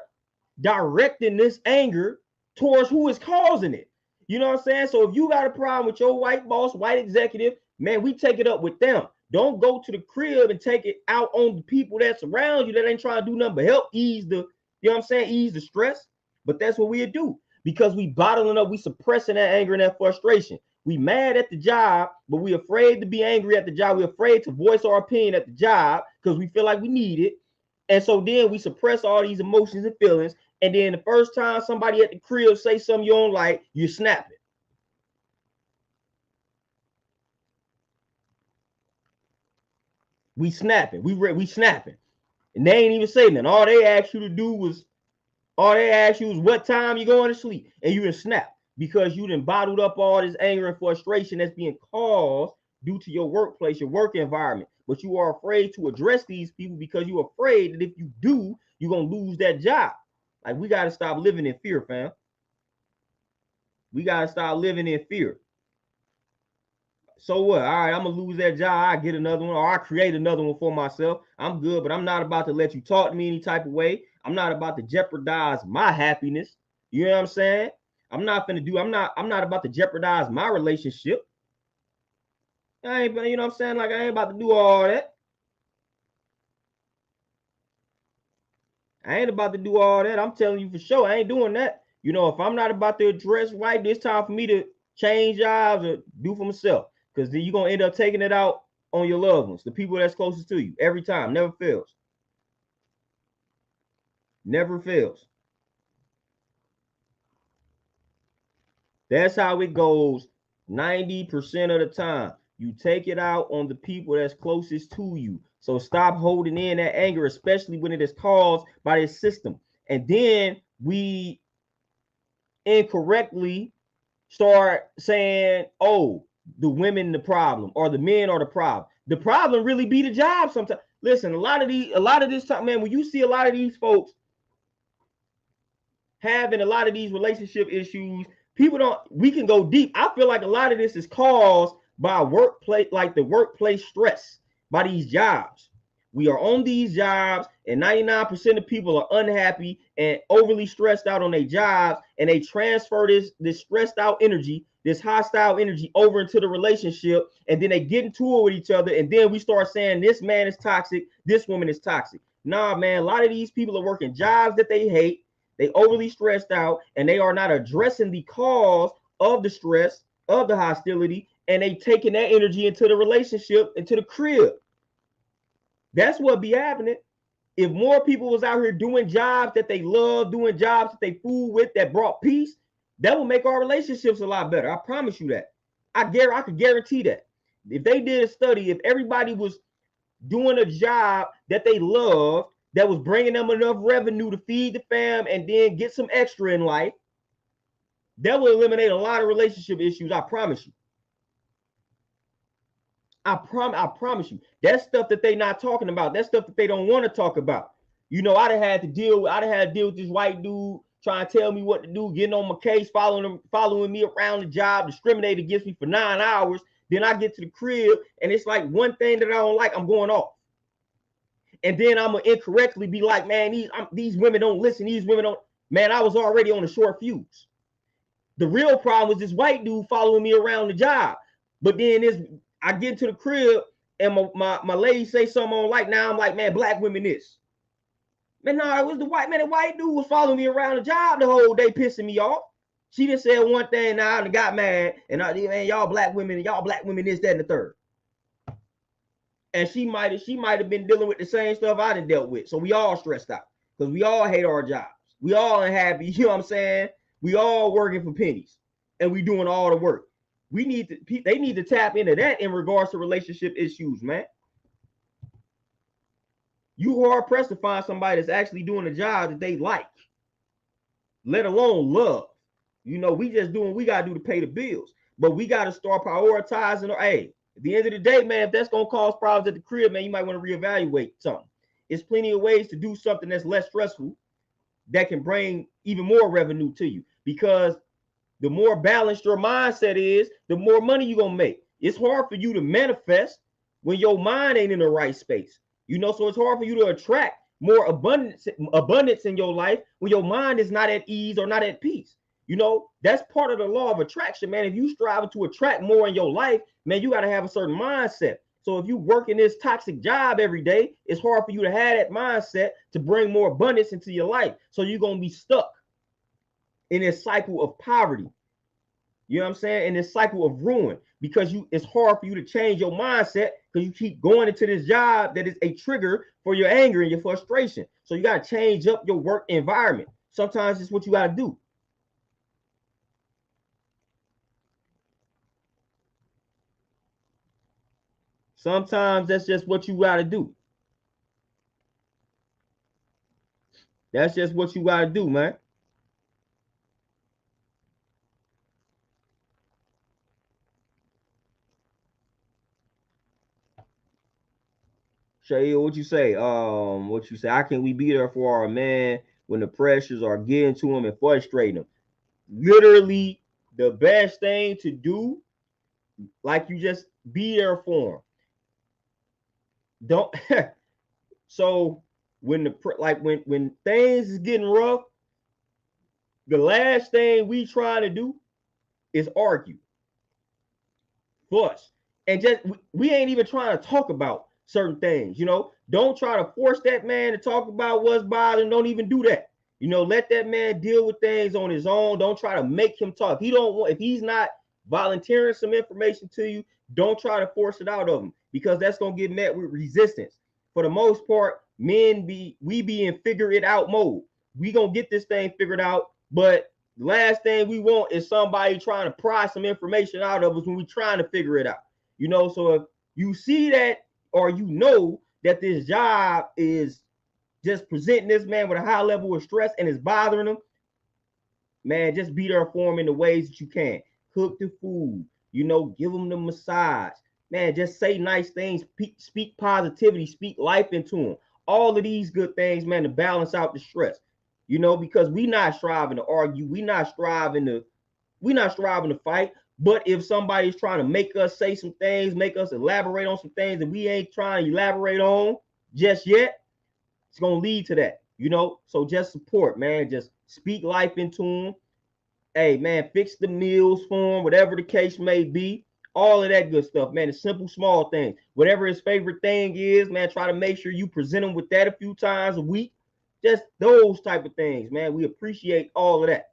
A: directing this anger towards who is causing it. You know what I'm saying? So if you got a problem with your white boss, white executive, man, we take it up with them. Don't go to the crib and take it out on the people that's around you that ain't trying to do nothing but help ease the, you know what I'm saying, ease the stress. But that's what we do because we bottling up, we suppressing that anger and that frustration. We mad at the job, but we afraid to be angry at the job. We're afraid to voice our opinion at the job because we feel like we need it. And so then we suppress all these emotions and feelings. And then the first time somebody at the crib say something you don't like, you snap it. We snapping. We snapping. And they ain't even saying nothing. All they asked you was what time you going to sleep. And you done snap because you done bottled up all this anger and frustration that's being caused due to your workplace, your work environment. But you are afraid to address these people because you're afraid that if you do, you're going to lose that job. Like, we got to stop living in fear, fam. We got to stop living in fear. So what? All right, I'm going to lose that job. I get another one, or I create another one for myself. I'm good, but I'm not about to let you talk to me any type of way. I'm not about to jeopardize my happiness. You know what I'm saying? I'm not about to jeopardize my relationship. I ain't, you know what I'm saying? Like, I ain't about to do all that. I ain't about to do all that. I'm telling you for sure, I ain't doing that. You know, if I'm not about to address right, it's time for me to change jobs or do for myself. Because then you're going to end up taking it out on your loved ones, the people that's closest to you, every time. Never fails. Never fails. That's how it goes 90% of the time. You take it out on the people that's closest to you. So stop holding in that anger, especially when it is caused by this system. And then we incorrectly start saying, oh, the women the problem or the men are the problem. The problem really be the job sometimes. Listen, a lot of this time, man, when you see a lot of these folks having a lot of these relationship issues, we can go deep. I feel like a lot of this is caused by workplace, like the workplace stress, by these jobs. We are on these jobs, and 99% of people are unhappy and overly stressed out on their jobs, and they transfer this stressed out energy, this hostile energy over into the relationship, and then they get into it with each other, and then we start saying this man is toxic, this woman is toxic. Nah, man, a lot of these people are working jobs that they hate. They overly stressed out, and they are not addressing the cause of the stress, of the hostility, and they taking that energy into the relationship, into the crib. That's what be happening. If more people was out here doing jobs that they love, doing jobs that they fool with, that brought peace, that will make our relationships a lot better. I promise you that. I could guarantee that. If they did a study, if everybody was doing a job that they loved, that was bringing them enough revenue to feed the fam and then get some extra in life, that will eliminate a lot of relationship issues. I promise you. I promise you. That's stuff that they not talking about. That's stuff that they don't want to talk about. You know, I'd have had to deal with this white dude trying to tell me what to do, getting on my case, following me around the job, discriminating against me for 9 hours. Then I get to the crib, and it's like one thing that I don't like, I'm going off. And then I'm gonna incorrectly be like, man, these women don't listen. These women don't. Man, I was already on a short fuse. The real problem was this white dude following me around the job. But then I get to the crib and my lady say something on like, now I'm like, man, black women this. Man, no, it was the white man. The white dude was following me around the job the whole day, pissing me off. She just said one thing now and got mad. And man, y'all black women this, that, and the third. And she might have been dealing with the same stuff I done dealt with. So we all stressed out because we all hate our jobs. We all unhappy. You know what I'm saying? We all working for pennies and we doing all the work. They need to tap into that in regards to relationship issues, man. You hard pressed to find somebody that's actually doing a job that they like, let alone love. You know, we just doing what we gotta do to pay the bills, but we gotta start prioritizing. Hey, at the end of the day, man, if that's gonna cause problems at the crib, man, you might want to reevaluate something. There's plenty of ways to do something that's less stressful that can bring even more revenue to you, because the more balanced your mindset is, the more money you're gonna make. It's hard for you to manifest when your mind ain't in the right space. You know, so it's hard for you to attract more abundance in your life when your mind is not at ease or not at peace. You know, that's part of the law of attraction, man. If you strive to attract more in your life, man, you got to have a certain mindset. So if you work in this toxic job every day, it's hard for you to have that mindset to bring more abundance into your life. So you're going to be stuck in this cycle of poverty. You know what I'm saying? In this cycle of ruin, because it's hard for you to change your mindset because you keep going into this job that is a trigger for your anger and your frustration. So you got to change up your work environment. Sometimes it's what you got to do. Sometimes that's just what you got to do. That's just what you got to do, man. Shay, what you say? What you say? How can we be there for our man when the pressures are getting to him and frustrating him? Literally, the best thing to do, like, you just be there for him. Don't. So when when things is getting rough, the last thing we try to do is argue, fuss, and just we ain't even trying to talk about certain things. You know, don't try to force that man to talk about what's bothering. Don't even do that. You know, let that man deal with things on his own. Don't try to make him talk. If he's not volunteering some information to you, don't try to force it out of him, because that's gonna get met with resistance. For the most part, we be in figure it out mode. We gonna get this thing figured out, but the last thing we want is somebody trying to pry some information out of us when we trying to figure it out. You know, so if you see that, or you know that this job is just presenting this man with a high level of stress and is bothering him, man, just be there for him in the ways that you can. Cook the food, you know, give him the massage. Man, just say nice things, speak positivity, speak life into him. All of these good things, man, to balance out the stress. You know, because we not striving to argue, we not striving to fight. But if somebody's trying to make us say some things, make us elaborate on some things that we ain't trying to elaborate on just yet, it's gonna lead to that, you know. So just support, man. Just speak life into him. Hey, man, fix the meals for him, whatever the case may be. All of that good stuff, man. The simple, small things. Whatever his favorite thing is, man, try to make sure you present him with that a few times a week. Just those type of things, man. We appreciate all of that.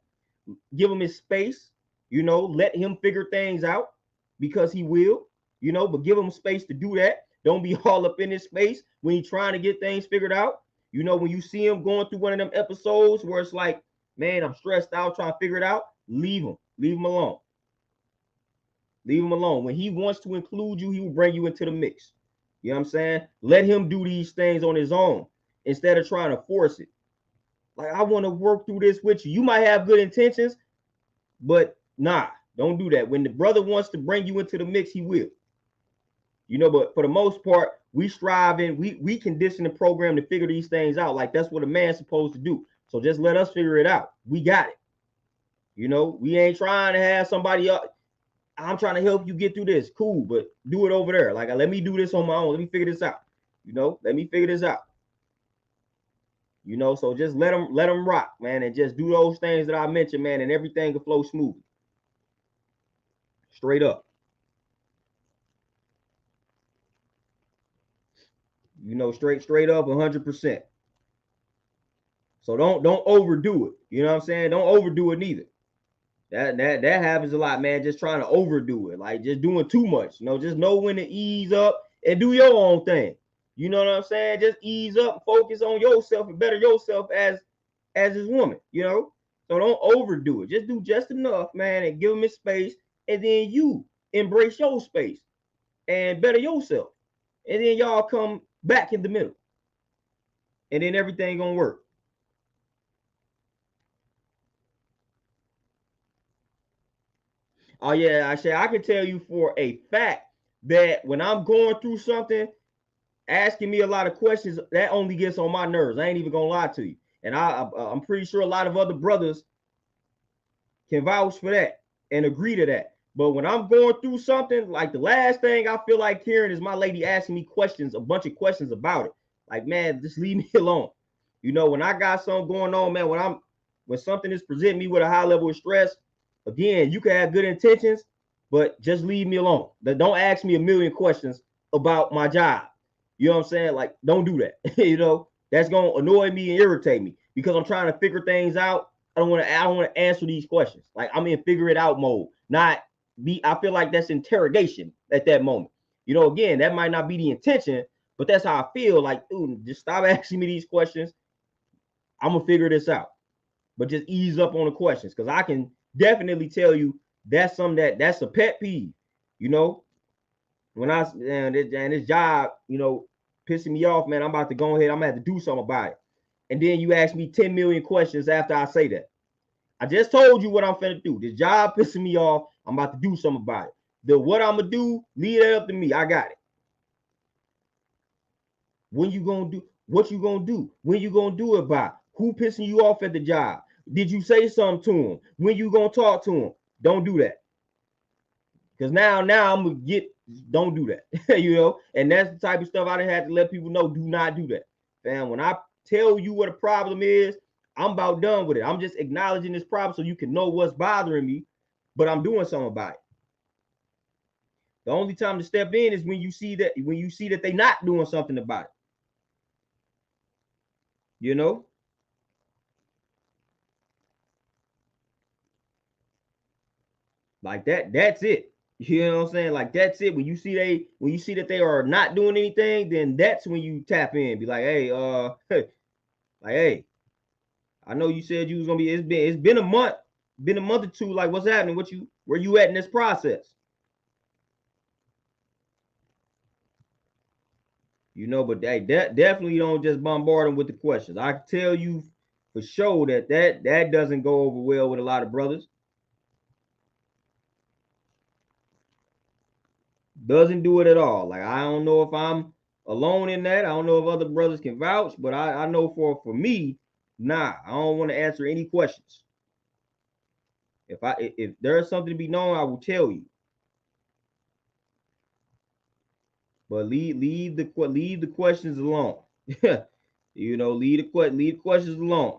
A: Give him his space, you know, let him figure things out because he will, you know, but give him space to do that. Don't be all up in his space when he's trying to get things figured out. You know, when you see him going through one of them episodes where it's like, man, I'm stressed out trying to figure it out, leave him alone. Leave him alone. When he wants to include you, he will bring you into the mix. You know what I'm saying? Let him do these things on his own instead of trying to force it. Like, I want to work through this with you. You might have good intentions, but nah, don't do that. When the brother wants to bring you into the mix, he will. You know, but for the most part, we striving, we condition the program to figure these things out. Like, that's what a man's supposed to do. So just let us figure it out. We got it. You know, we ain't trying to have somebody else. I'm trying to help you get through this. Cool, but do it over there. Like, let me do this on my own. Let me figure this out. You know, let me figure this out. You know, so just let them rock, man, and just do those things that I mentioned, man, and everything will flow smoothly. Straight up. You know, straight up 100%. So don't overdo it. You know what I'm saying? Don't overdo it neither. That happens a lot, man. Just trying to overdo it, like just doing too much. You know, just know when to ease up and do your own thing. You know what I'm saying? Just ease up, focus on yourself, and better yourself as his woman. You know, so don't overdo it. Just do just enough, man, and give him his space, and then you embrace your space and better yourself, and then y'all come back in the middle, and then everything gonna work. Oh yeah, I can tell you for a fact that when I'm going through something, asking me a lot of questions, that only gets on my nerves. I ain't even gonna lie to you. And I'm pretty sure a lot of other brothers can vouch for that and agree to that. But when I'm going through something, like the last thing I feel like hearing is my lady asking me questions, a bunch of questions about it. Like, man, just leave me alone. You know, when I got something going on, man, when something is presenting me with a high level of stress, again, you can have good intentions, but just leave me alone. Don't ask me a million questions about my job. You know what I'm saying? Like, don't do that. You know, that's gonna annoy me and irritate me because I'm trying to figure things out. I don't want to answer these questions. Like, I'm in figure it out mode. Not be. I feel like that's interrogation at that moment. You know, again, that might not be the intention, but that's how I feel. Like, dude, just stop asking me these questions. I'm gonna figure this out. But just ease up on the questions, because I can definitely tell you that's something that's a pet peeve. You know, when and this job, you know, pissing me off, man. I'm about to go ahead. I'm gonna have to do something about it. And then you ask me 10 million questions after I say that. I just told you what I'm finna do. This job pissing me off. I'm about to do something about it. What I'm gonna do, leave that up to me. I got it. When you gonna do? What you gonna do? When you gonna do it by? Who pissing you off at the job? Did you say something to him? When you gonna talk to him? Don't do that. Because now I'm gonna don't do that. You know, and that's the type of stuff I done had to let people know. Do not do that. Fam, when I tell you what a problem is, I'm about done with it. I'm just acknowledging this problem so you can know what's bothering me, but I'm doing something about it. The only time to step in is when you see that they're not doing something about it. You know? Like that's it. You know what I'm saying? Like that's it. When you see that they are not doing anything, then that's when you tap in. Be like, hey, like, hey, I know you said you was gonna be. It's been a month, or two. Like, what's happening? Where you at in this process? You know, but they definitely don't just bombard them with the questions. I can tell you for sure that doesn't go over well with a lot of brothers. Doesn't do it at all. Like I don't know if I'm alone in that. I don't know if other brothers can vouch, but I know for me, nah, I don't want to answer any questions. If there's something to be known, I will tell you. But leave the questions alone. You know, leave the questions alone.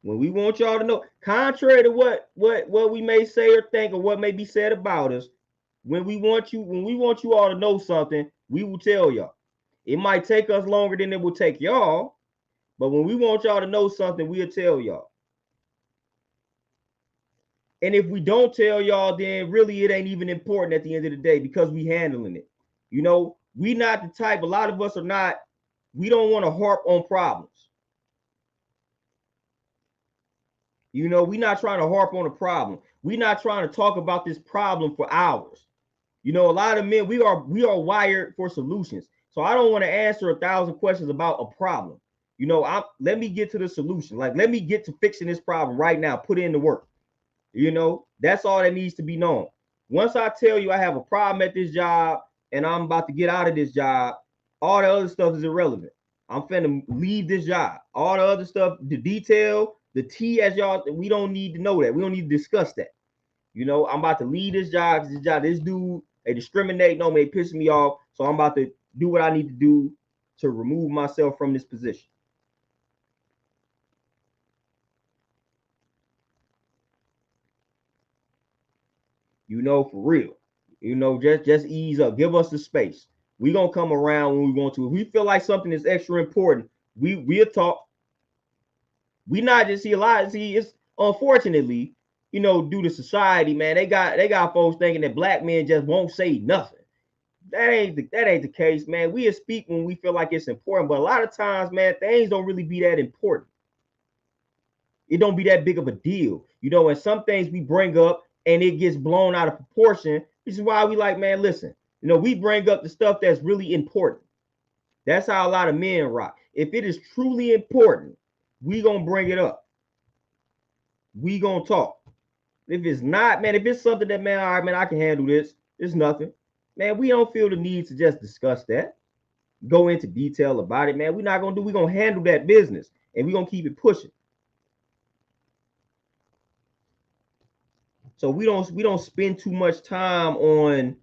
A: When we want y'all to know, contrary to what we may say or think or what may be said about us, when we want you all to know something, we will tell y'all. It might take us longer than it will take y'all, but when we want y'all to know something, we'll tell y'all. And if we don't tell y'all, then really it ain't even important at the end of the day because we handling it. You know, we not the type, a lot of us are not, we don't want to harp on problems. You know, we're not trying to harp on a problem. We're not trying to talk about this problem for hours. You know, a lot of men, we are wired for solutions. So I don't want to answer 1,000 questions about a problem. You know, let me get to the solution. Like, let me get to fixing this problem right now. Put in the work. You know, that's all that needs to be known. Once I tell you I have a problem at this job and I'm about to get out of this job, all the other stuff is irrelevant. I'm finna leave this job. All the other stuff, the detail, the T as y'all, we don't need to know that. We don't need to discuss that. You know, I'm about to leave this job. This dude, they discriminate, no, they piss me off. So I'm about to do what I need to do to remove myself from this position. You know, for real. You know, just ease up. Give us the space. We gonna come around when we want to. If we feel like something is extra important, we'll talk. We not just see a lot. See, it's unfortunately, you know, due to society, man, they got folks thinking that black men just won't say nothing. That ain't the case, man. We'll speak when we feel like it's important, but a lot of times, man, things don't really be that important. It don't be that big of a deal, you know. And some things we bring up and it gets blown out of proportion. This is why we like, man, listen, you know, we bring up the stuff that's really important. That's how a lot of men rock. If it is truly important, we gonna bring it up. We gonna talk. If it's not, man, if it's something that, man, all right, man, I can handle this. It's nothing, man. We don't feel the need to just discuss that, go into detail about it, man. We're not gonna do. We're gonna handle that business, and we're gonna keep it pushing. So we don't spend too much time on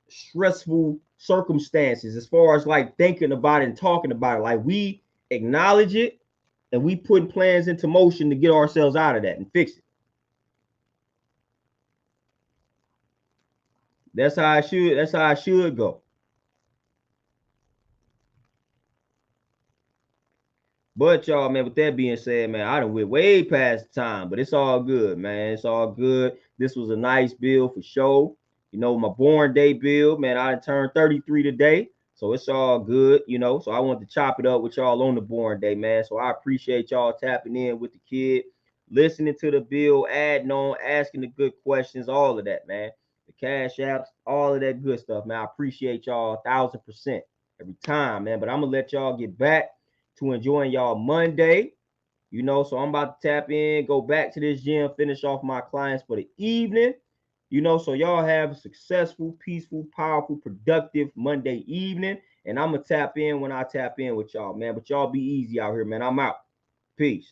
A: stressful circumstances as far as like thinking about it and talking about it. Like we acknowledge it and we put plans into motion to get ourselves out of that and fix it. That's how I should go. But y'all, man, with that being said, man, I done went way past time, but it's all good, man. It's all good. This was a nice build for sure. You know, my born day build, man. I turned 33 today, so it's all good, you know. So I want to chop it up with y'all on the born day, man. So I appreciate y'all tapping in with the kid, listening to the bill, adding on, asking the good questions, all of that, man. The cash apps, all of that good stuff, man. I appreciate y'all 1,000% every time, man. But I'm gonna let y'all get back to enjoying y'all Monday. You know, so I'm about to tap in, go back to this gym, finish off my clients for the evening. You know, so y'all have a successful, peaceful, powerful, productive Monday evening. And I'm gonna tap in when I tap in with y'all, man. But y'all be easy out here, man. I'm out. Peace.